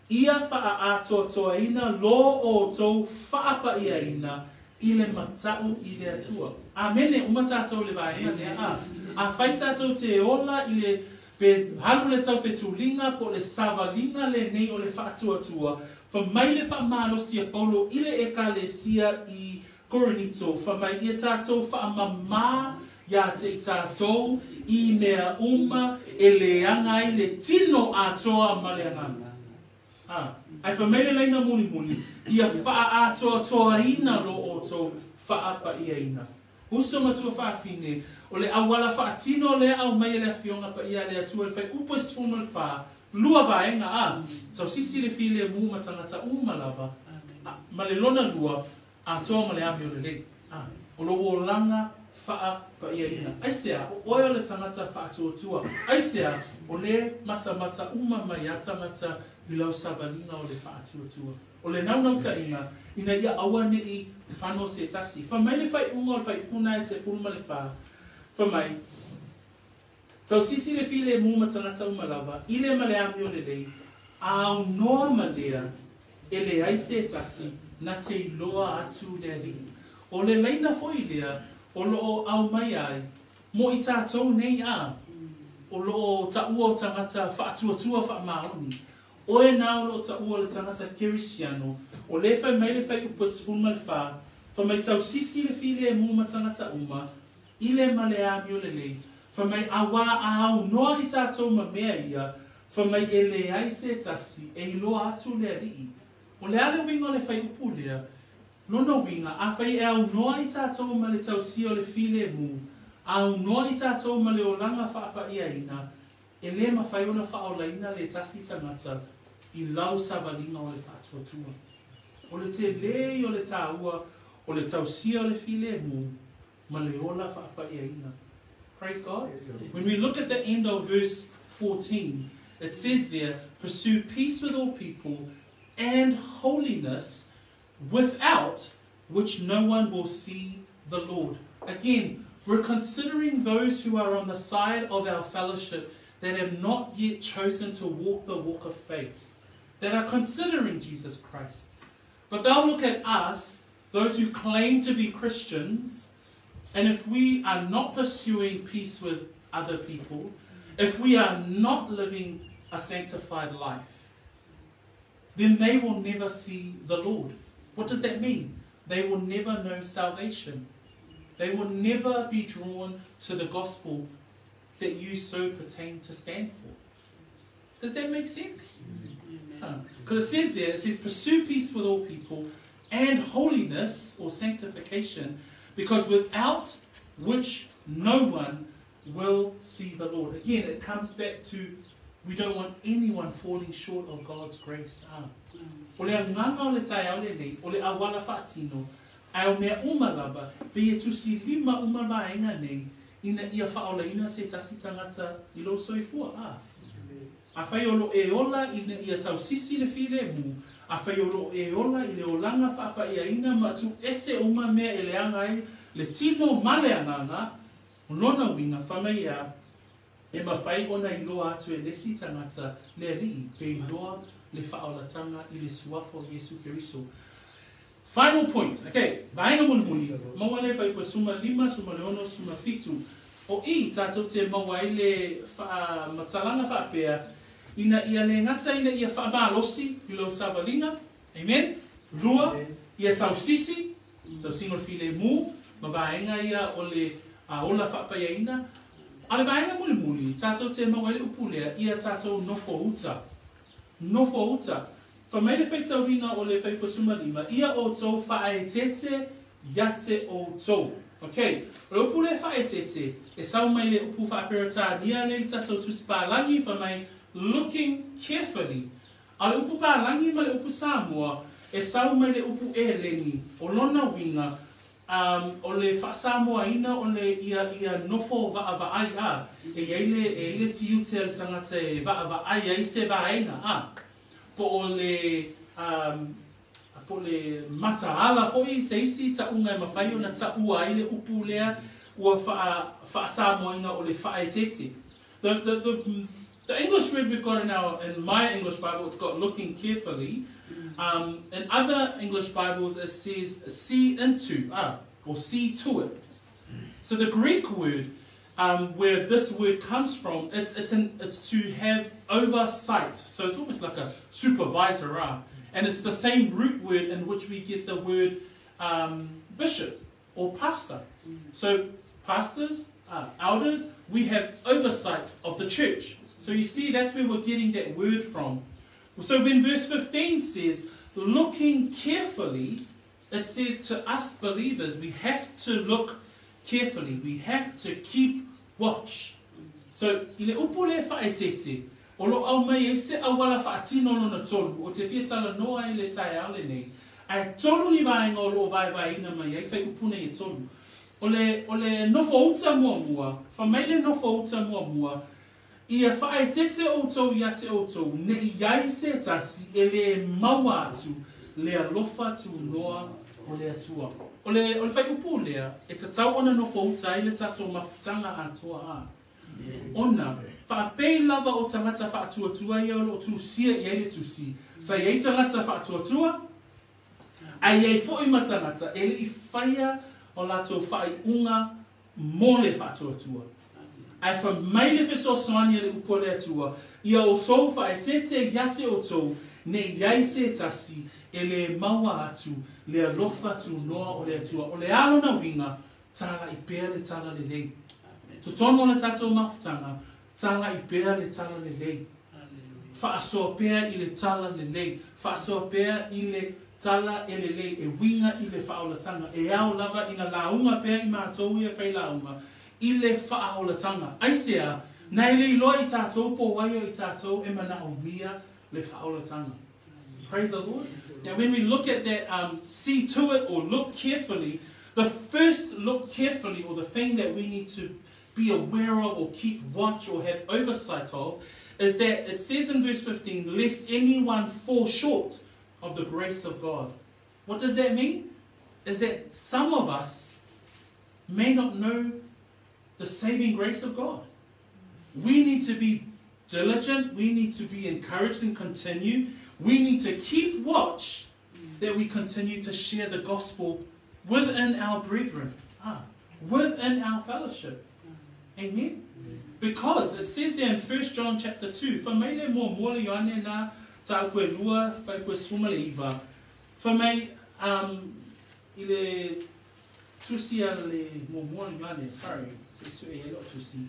Ia wha atoa ina lo o tau whaapa ia ina I le matau I le atua. Amene uma tātou le vaenga nea a whai tātou te ola I le pe halu le tau whetulinga po le savalinga le nei o le whaatuatua. Fa mai le whaamalosia paulo I le ekalesia I koranito. Fa mai ia tātou whaamamā ia te I tātou I mea uma e leanga I le tino Atua ma le anganga. Ai fa mai le leina muli ia wha atoa ina lo o tō whaapa ia ina. Uso matua whaafine, o le awala whaatino le au mai le awhionga pa ia le atua le whai upos fumo le wha, lua vaenga tau sisi le file mu matangata umalava, ma le lona lua, atoa ma le ami o le le. O lo o langa wha pa ia ina. Aisea, o oio le tangata wha atuatua. Aisea, o le mata uma mai atamata bilau savalinga o le wha atuatua. O le nau ta inga, ina ia awa ne I whano se tasi. Wha mai le whai unga o le whai puna e se puluma le wha. Wha mai, tau sisi le file mu matangata umalava, I le male ami o le lei, au noa malea, e le aise tasi, na te loa atu le ri. O le leina foi lea, o loo au mai ai, mo I tātou nei o loo ta ua o tangata whaatuatua wha maoni. O e nao lo ta ua le tangata kerisiano, o le whai mai le whai upas fuma le wha, wha mai tau sisi le file e mu matangata uma, I le male ami o le lei, wha mai awa a au noa I tātou ma mea ia, wha mai e le ai se tasi, e I loa atu le rii. O le ale winga o le whai upu lea, lona winga, a whai e au noa I tātou ma le tau si o le file e mu, au noa I tātou ma le o langa whaapa ia ina, e le ma whai ona whaolaina le tasi tangata, I lau savalinga o le whaatuatua. O le te lei o le tāua, o le tausia o le file mu, ma le ola whaapa ia ina. Praise God. When we look at the end of verse 14, it says there, pursue peace with all people and holiness, without which no one will see the Lord. Again, we're considering those who are on the side of our fellowship that have not yet chosen to walk the walk of faith, that are considering Jesus Christ. But they'll look at us, those who claim to be Christians, and if we are not pursuing peace with other people, if we are not living a sanctified life, then they will never see the Lord. What does that mean? They will never know salvation. They will never be drawn to the gospel that you so pertain to stand for. Does that make sense? Because it says there, it says, pursue peace with all people and holiness or sanctification, because without which no one will see the Lord. Again, it comes back to, we don't want anyone falling short of God's grace. O le anganga o le tai au le nei, o le awala whaatino, ai o mea umalaba, pe e tusi lima umalaenga nei, ina ia whaolaina se tasi tangata I lo soifua. A whai olo e ola ina ia tau sisi le while mu, a whai olo e ola I le olanga whapa ia ina ma tu ese uma mea e le angai, le tino male anganga, lona winga whamaia, e ma whai ona I loa atu e lesi tangata le rii, pe loa le whaolatanga I le suafo Yesu Keriso. Final point. Okay, vaenga muni. Maua le whai pa suma lima, suma leono, suma fitu. O I tātou te maua I le matalanga whaapea, ina ia le ngata ina ia whaamalosi, I lo savalinga. Amen. Rua, ia tau sisi, tau singo file mu, ma vaenga ia o le ola whaapea ina. Ale vaenga muli, tātou te maua le upulea, ia tātou nofo uta. Nofo uta. Fa mai le whaitau ringa o le whaipasuma lima, ia o tau whaetete, yate o tau. Okay, o upu le whaetete, e sau mai le upu whaperata, nia le tātou tuspālangi fa mai looking carefully. A le upu pālangi ma le upu Samoa, e sau mai le upu e lengi, o lona winga, o le Samoa ina o le ia nofo vaavai a, e le tiu te tangata e vaavai a se vaena a. Po o le mataala foi se isi ta unga ma fai ona ta ua ile upu lea ua fa Samoa o le whaetete. The English word we've got in my English Bible, it's got looking carefully. In other English Bibles, it says see into, or see to it. So the Greek word, where this word comes from, it's to have oversight. So it's almost like a supervisor, and it's the same root word in which we get the word bishop or pastor. So pastors, elders, we have oversight of the church. So you see, that's where we're getting that word from. So when verse 15 says, looking carefully, it says to us believers, we have to look carefully. We have to keep watch. So, ile upu le whaetete, o lo au mai e se awala whaatino lona tolu, o te whiatala noa I le tai ale nei, ai tolu ni vaenga o lo vai ina mai, ai whai upu nei e tolu. O le nofo uta mua, whamai le nofo uta mua, ia whaetete o tau iate o tau, ne iai se tasi, e le maua atu, le alofa tunoa o le Atua. O le whai upu lea, e te tau ona no fauta I le tato mafutanga Atua a. Ona, whaapei lava o tangata whaatuatua ia o tu sia I ele tu si. Sa iei tangata whaatuatua, ai ei fo I matangata, ele I whaia o lato whai unga mo le whaatuatua. Ai wha mai le wheso soani le upo le Atua, ia o tau whaetete yate o tau, ne iai se tasi, e le maua atu, le alofa tunoa o le Atua. O le alo na winga, tala I pea le tala le lei. Tutono le tatou mafutanga, tala I pea le tala le lei. Whaasoa pea I le tala le lei. Whaasoa pea I le tala e le lei. E winga I le whaolatanga. E au lava ina launga pea I mātou ia whai launga. I le whaolatanga. Aisea, nei le iloa I tātou po waio I tātou e mana o mia le whaolatanga. Praise the Lord. Now when we look at that, see to it or look carefully, the first look carefully, or the thing that we need to be aware of or keep watch or have oversight of, is that it says in verse 15, lest anyone fall short of the grace of God. What does that mean? Is that some of us may not know the saving grace of God. We need to be diligent. We need to be encouraged and continue. We need to keep watch that we continue to share the gospel within our brethren, within our fellowship. Amen? Because it says there in 1 John chapter 2, for me le mo mole yane na ta koe lua fai koe suma le iwa. For me ile tusi le mo mole yane, sorry, se su e lo tusi.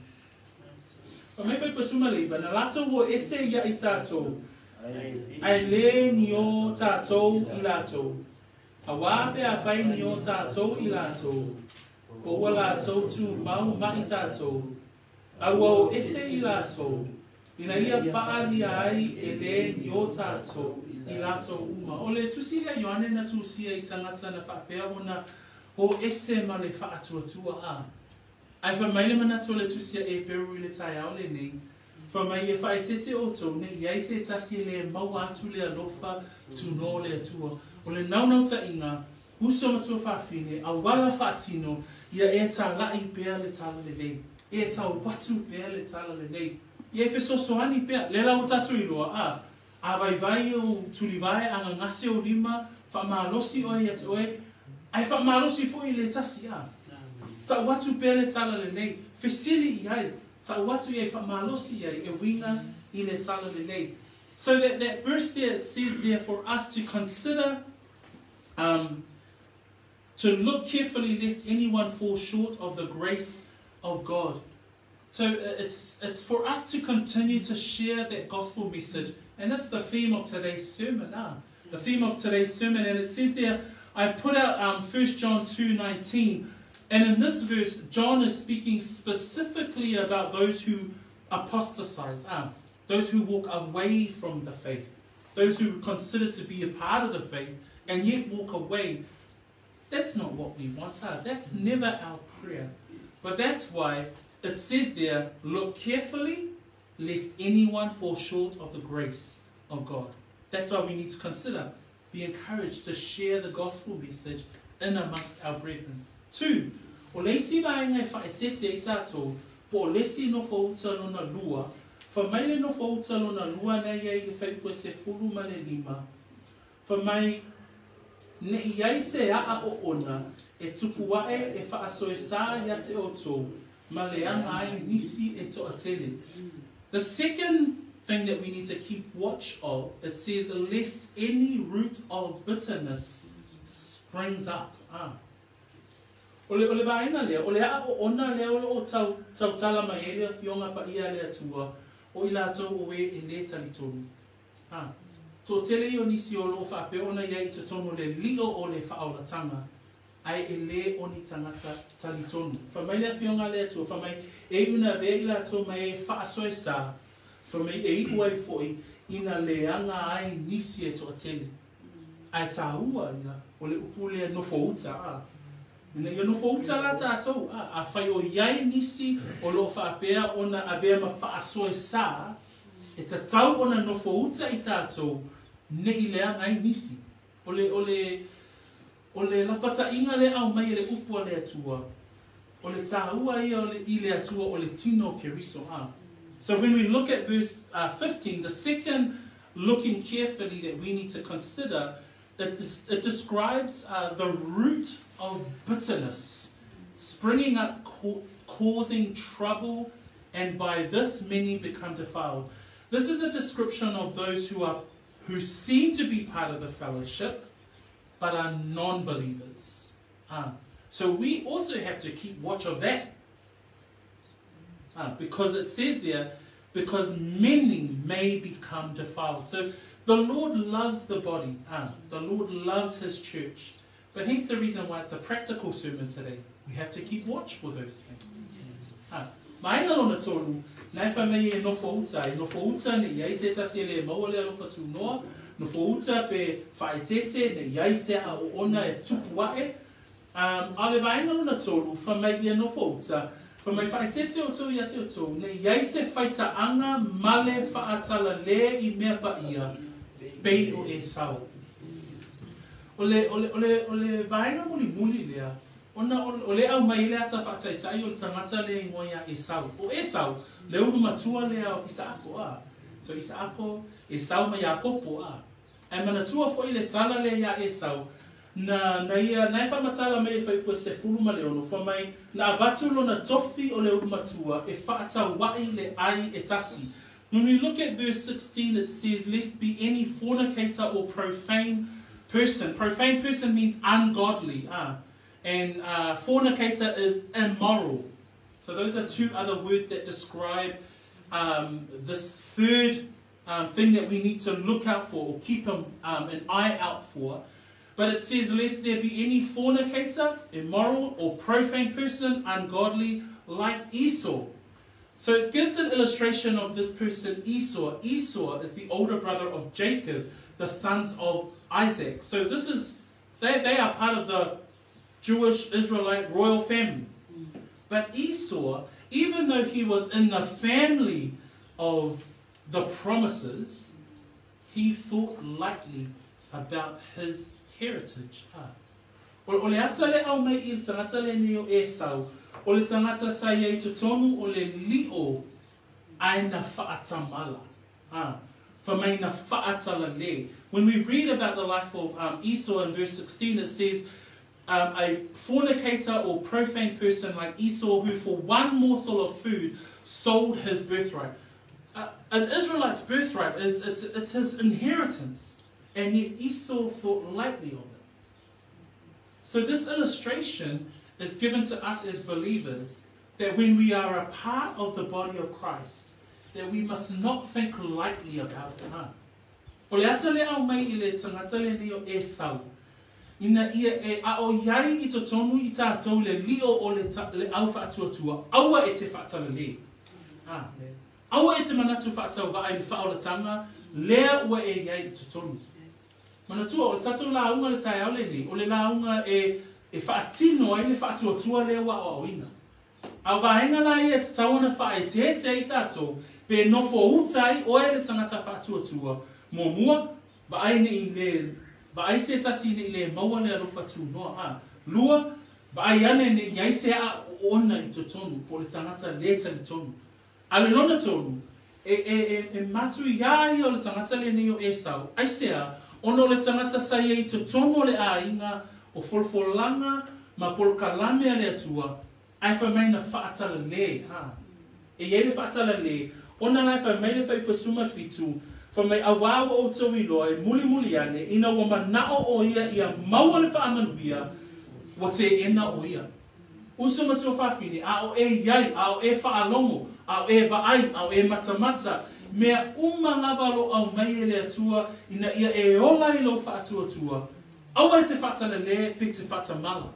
For me fai koe suma le iwa na lato wo ese ya I tatou. Ai le ni o tatou I lato. Awape a fai ni o tatou I lato. O wala tatou tu mau ma I tatou. Awa ese I lato. Ina ia whaali ai e le ni o tatou I lato uma. O le tusi le yoane na tusi I tangata na whapea ona o ese ma le whaatuatua a. Ai whamaile mana to le tusi a Eperu I le tai au le nei. Whamai e whaetete o tau ne iai se tasi le maua atu le alofa tunoa le Atua. O le naunau ta inga, uso matua whawhine, a wala whaatino, ia e ta lai pēr le tala le nei. E ta watu pēr le tala le nei. Ia e whesosoani pēr, le lau tatu I loa, a vai o tulivai anga ngase o lima, whamalosi oe at oe, ai whamalosi fo I le tasi a. Ta watu pēr le tala le nei, whesili iai. Ta watu e whamalosi e winga I le tala le nei. So that verse there, it says there for us to consider, to look carefully lest anyone fall short of the grace of God. So it's for us to continue to share that gospel message. And that's the theme of today's sermon. The theme of today's sermon. And it says there, I put out 1 John 2:19. And in this verse, John is speaking specifically about those who apostatize, those who walk away from the faith, those who consider to be a part of the faith and yet walk away. That's not what we want. That's never our prayer. But that's why it says there, look carefully lest anyone fall short of the grace of God. That's why we need to consider, be encouraged to share the gospel message in amongst our brethren. 2, o leisi vai ngai whaetete I tātou, po lesi no whauta no na lua, whamaile no whauta no na lua nei ei le whaipua se furu ma le 5. Whamai ne iai se a o ona, e tupu wae e whaasoe sā ia te o tō, ma le anga ai nisi e to atele. The second thing that we need to keep watch of, it says, lest any root of bitterness springs up. Ole vaina lea, ole a o ona lea ole o tau tala mai elea fionga pa ia lea tua, o ila tau o e le talitonu. Tō tele I o nisi o lo whaape ona iai te tono le lio o le whaaulatanga, ai e le o ni tangata talitonu. Whamailea fionga lea tua, whamai e una vea ila tō mai e whaasoe sā, whamai e iku ai foi, ina leanga ai nisi e tō tele. Ai tā ua ina, o le upulea no fouta, Ina ia no fouta la tātou, a whai o iai nisi o lo whaapea ona a vea ma whaasoe sā, e ta tau ona no fouta I tātou, ne I lea ngai nisi. O le lapata inga le au mai le upua le Atua, o le tāua ia o le I le Atua o le tino keriso. So when we look at verse 15, the second looking carefully that we need to consider, it describes the root of bitterness springing up, causing trouble, and by this many become defiled. This is a description of those who seem to be part of the fellowship but are non-believers. So we also have to keep watch of that, because it says there, because many may become defiled. So the Lord loves the body. The Lord loves His church. But hence the reason why it's a practical sermon today. We have to keep watch for those things. Maina lona tolu, nai whamei e nofo uta ne iai se tasi le maua le alofa tunoa, nofo uta pe whaetete ne iai se a o ona e tupu wae. Ale maina lona tolu, whamei e nofo uta, whamei whaetete o tō ia te o tō, ne iai se whaita anga male whaatala le I mea pa ia, pei o e sau. O le vaenga muli lea, O le au mai le ata whaataitai o le tangata le ingoia Esau. O Esau, le uru matua le au Isaako a. So Isaako, Esau mai Yakopo a. E manatua fo i le tala le ia Esau. Na ia, nai whamatala mai whai kua se fulu ma le ono. Wha mai, na avatu lo na tofi o le uru matua e whaata wai le ai e tasi. When we look at verse 16, it says, lest be any fornicator or profane person. Profane person means ungodly. And fornicator is immoral. So those are two other words that describe this third thing that we need to look out for or keep an eye out for. But it says, lest there be any fornicator, immoral, or profane person, ungodly, like Esau. So it gives an illustration of this person, Esau. Esau is the older brother of Jacob, the sons of Isaac. So this is, they are part of the Jewish Israelite royal family. But Esau, even though he was in the family of the promises, he thought lightly about his heritage. O le ata le au mai I tangata le neo Esau, o le tangata sa iei tutonu o le lio aina whaatamala. Whamaina whaatala le. When we read about the life of Esau in verse 16, it says, a fornicator or profane person like Esau who for one morsel of food sold his birthright. An Israelite's birthright it's his inheritance, and yet Esau thought lightly of it. So this illustration is given to us as believers that when we are a part of the body of Christ, that we must not think lightly about it. O le ata le au mai I le tangata le neo Esau. Ina ia e a o iai I totonu I tātou le lio o le au whaatuatua. Aua e te whaatala le. Aua e te manatu whaatau wa ai le whaolatanga. Lea ua e iai I totonu. Manatua o le tātou launga le tai au le ni. O le launga e whaatino ai le whaatuatua le wa o awina. A wahenga la ia te tawana wha e te I tātou. Pe nofo utai o e le tangata whaatuatua. Mua, ba ai ne le ba ai se tasi ne le maua le alofa tunoa. Lua, ba ai ane ne iai se a ona I totonu po le tangata le tali tonu. Ale lona tonu, e matu iai o le tangata le neo Esau. Ai sea, ono le tangata sa iei totonu le a inga o folfolanga ma polkalame le atua. Ai whamaina whaatala le. E iei le whaatala le. Ona lai whamaina whaipasuma fitu. From my awawa o tawilo e muli ane ina wa manao o ia maua le whaamanuia wa te ena o ia. Uso matua whawhine, a o e iai, a o e whaalongo, a o e vaai, a o e matamata, mea lava au mai e le atua ina ia e ola I lo whaatuatua. Aua e te whaatana le pe te whaatamala.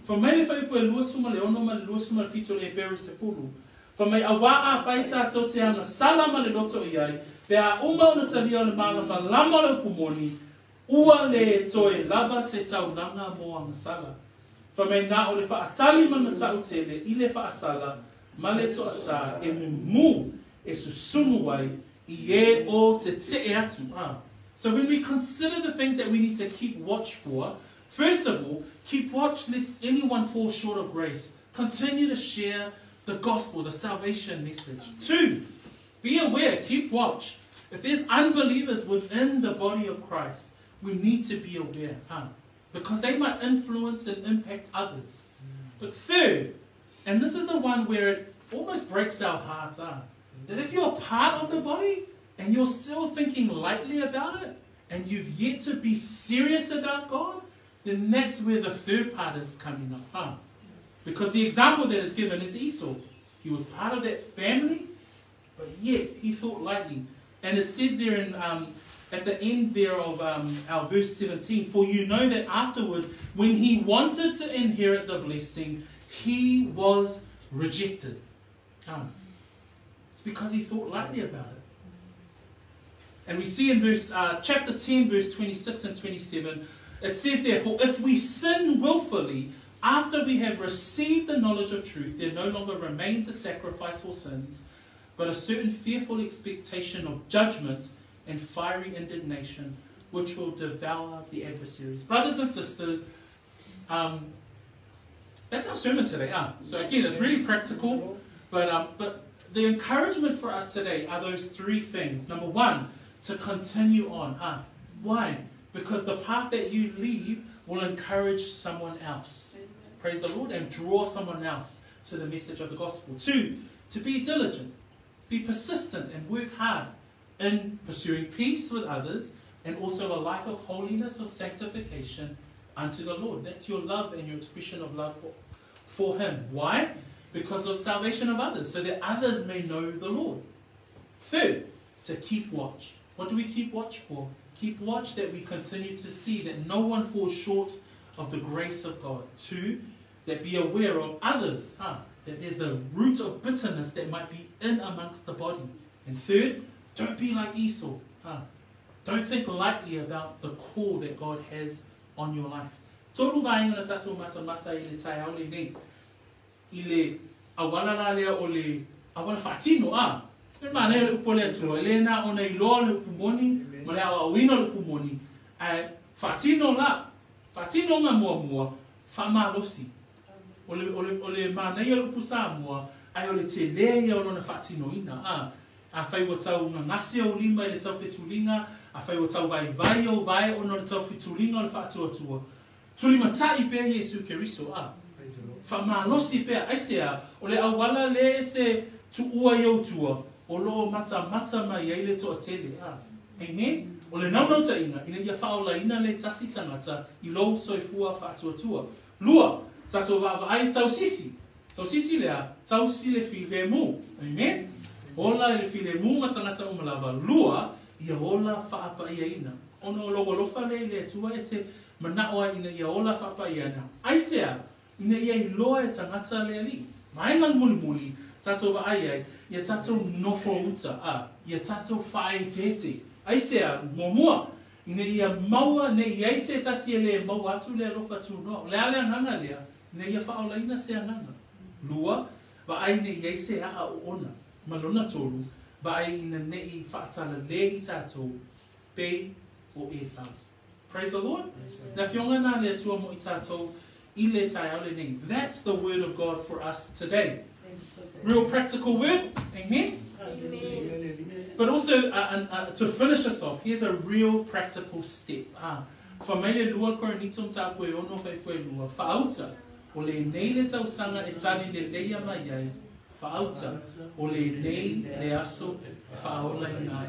From my whaipu e luasuma le ono ma le luasuma le fito le Eperu se fulu. From my awa a whaita to te ana salama le loto iai, Pea uma o na talia o le malama lama le pumoni, ua le toe lava se tau nanga mo a masala. Whamei nā o le whaatali man matau tele I le whaasala, ma le toa sa e mu e susunu wai I e o te te atu. So when we consider the things that we need to keep watch for, first of all, keep watch lest anyone fall short of grace. Continue to share the gospel, the salvation message. 2, be aware, keep watch. If there's unbelievers within the body of Christ, we need to be aware, because they might influence and impact others. But third, and this is the one where it almost breaks our hearts, that if you're part of the body and you're still thinking lightly about it, and you've yet to be serious about God, then that's where the third part is coming up. Because the example that is given is Esau. He was part of that family, but yet he thought lightly. And it says there in, at the end there of our verse 17, for you know that afterward, when he wanted to inherit the blessing, he was rejected. It's because he thought lightly about it. And we see in verse chapter 10, verse 26 and 27, it says therefore, if we sin willfully, after we have received the knowledge of truth, there no longer remains a sacrifice for sins, but a certain fearful expectation of judgment and fiery indignation, which will devour the adversaries. Brothers and sisters, That's our sermon today. So again, it's really practical, but the encouragement for us today are those three things. Number one, to continue on. Why? Because the path that you leave will encourage someone else. Praise the Lord, and draw someone else to the message of the gospel. Two, to be diligent, be persistent, and work hard in pursuing peace with others, and also a life of holiness, of sanctification unto the Lord. That's your love and your expression of love for Him. Why? Because of salvation of others, so that others may know the Lord. Third, to keep watch. What do we keep watch for? Keep watch that we continue to see that no one falls short of the grace of God. Two, that be aware of others, that there's the root of bitterness that might be in amongst the body. And third, don't be like Esau. Don't think lightly about the call that God has on your life. Tolu vainga na tatou mata I le tai au le nei. I le awala la lea o le awala whaatino e mana e le upo le atua. Le na o nei loa le upu moni, ma le awa awina le upu moni. Whaatino la, whaatino ngā mua whamalosi. O le mana ia le upu Samoa, ai o le te lea o lona whaatino ina. A whai wa tau ngā ngasi o lima i le tau whetulinga, a whai wa tau vai o vai o le tau whetulinga o le whaatua. Tuli matai pēr Jesu Keriso. Whamalosi pēr, aisea, o le awala le te tuua i autua, o lo mata mai ai le toa tele. Amen? O le naunauta ina, ina ia whaola ina le tasi tangata, I lo soifua whaatuatua. Lua, tato vava ai tau sisi. Tau sisi lea, tau si le Feeble mu. Amen? Ola le Feeble mu matangata umalava. Lua, ia ola whaapa ia ina. Ono lo alofa le Atua e te manaoa ina ia ola whaapa ia ina. Aisea, ina ia I loa e tangata le ali. Maingan muli, tato va ai, ia tato nofo uta, ia tato whae tete. Aisea, mua, ina ia maua, ne ia ise tasi e le maua atu le alofa tunoa. Le ale anganga lea, ina ia whaola ina se anganga. Lua, va ai ne ia ise a ona. Malona tolu, va ai ina nei whaatala le I tato, pe o e sa. Praise the Lord. Na fionga na le atua mo I tato, I le tai au le nei. That's the word of God for us today. Real practical word. Amen. Amen. But also, to finish us off, here's a real practical step. Whamaile lua koronitum ta koe ono whai koe lua. Whaauta, o le nei le tausanga e tali le leia mai ai. Whaauta, o le nei le aso e whaola I nai.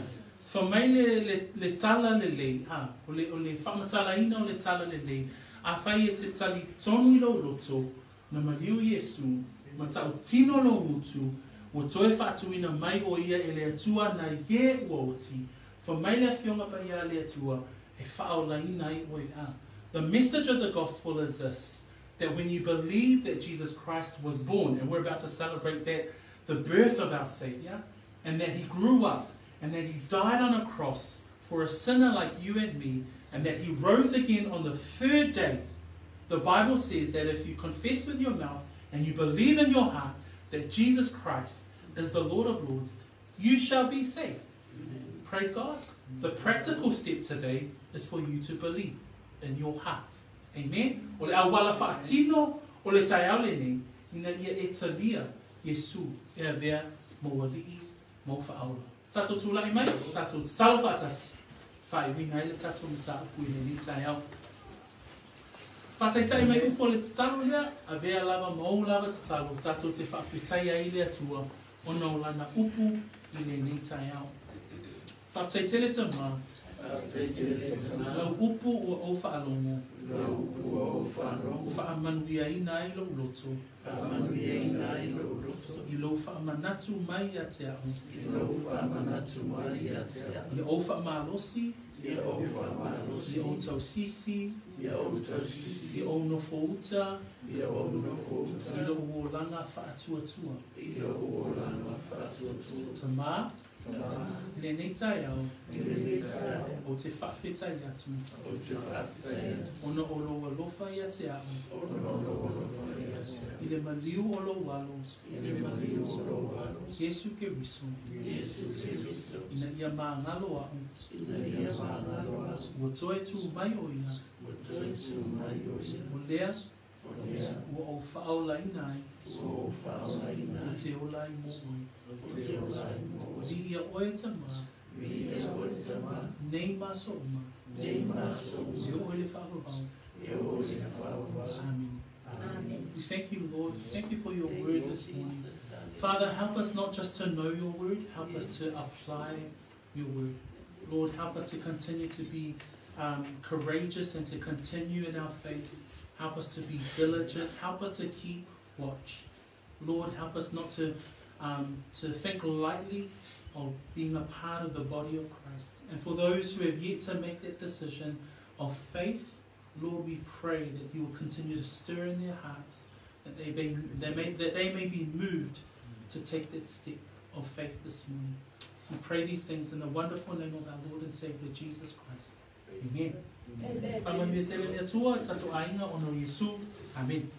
Whamaile le tala le lei. O le whamatala ina o le tala le lei. A whai e te tali tonu I lo roto, na maliu Yesu, ma tau tino lo hutu, o toe whaatuina mai o ia e le atua na ye ua oti, whamaile a fionga pa ia le atua, e whaola ina I oi a. The message of the gospel is this, that when you believe that Jesus Christ was born, and we're about to celebrate that, the birth of our Savior, and that He grew up, and that He died on a cross for a sinner like you and me, and that He rose again on the third day. The Bible says that if you confess with your mouth and you believe in your heart that Jesus Christ is the Lord of Lords, you shall be saved. Amen. Praise God. The practical step today is for you to believe in your heart. Amen. O le awala whaatino o le tai au le nei, ina ia e talia Yesu e a vea mo wali'i mo whaaula. Tato tūlai mai, tato talo whaatas. Whai winga ele tato mita apui le ni tai au. Whataitai mai upo le tatalo lea, a vea lava mau lava tatalo, tato te whawhitai ai le atua, ona o lana upu I le ni tai au. Whataitele te maa, lau upu ua o whaalongo, whaamanuia ina I lo loto, I lo whaamanatu mai a te au, I o whaamalosi, I o tausisi, I o nofouta, I lo uolanga whaatuatua. Tama, le nei tai au, o te whawhetai atu, ona o lo alofa I a te au, I le maliu o lo walo, Jesu Keriso, ina ia maangalo au, ua toe tu mai o ia, o lea, ua o whaolaina ai o te ola i mo oi. O li ia oe tama nei maso uma e oe le whaavavau. Amen. We thank you, Lord. Thank you for your word this morning. Father, help us not just to know your word, help us to apply your word. Lord, help us to continue to be courageous and to continue in our faith. Help us to be diligent. Help us to keep watch. Lord, help us not to think lightly of being a part of the body of Christ. And for those who have yet to make that decision of faith, Lord, we pray that you will continue to stir in their hearts, that they may be moved to take that step of faith this morning. We pray these things in the wonderful name of our Lord and Savior, Jesus Christ. Amen. Amen. Amen.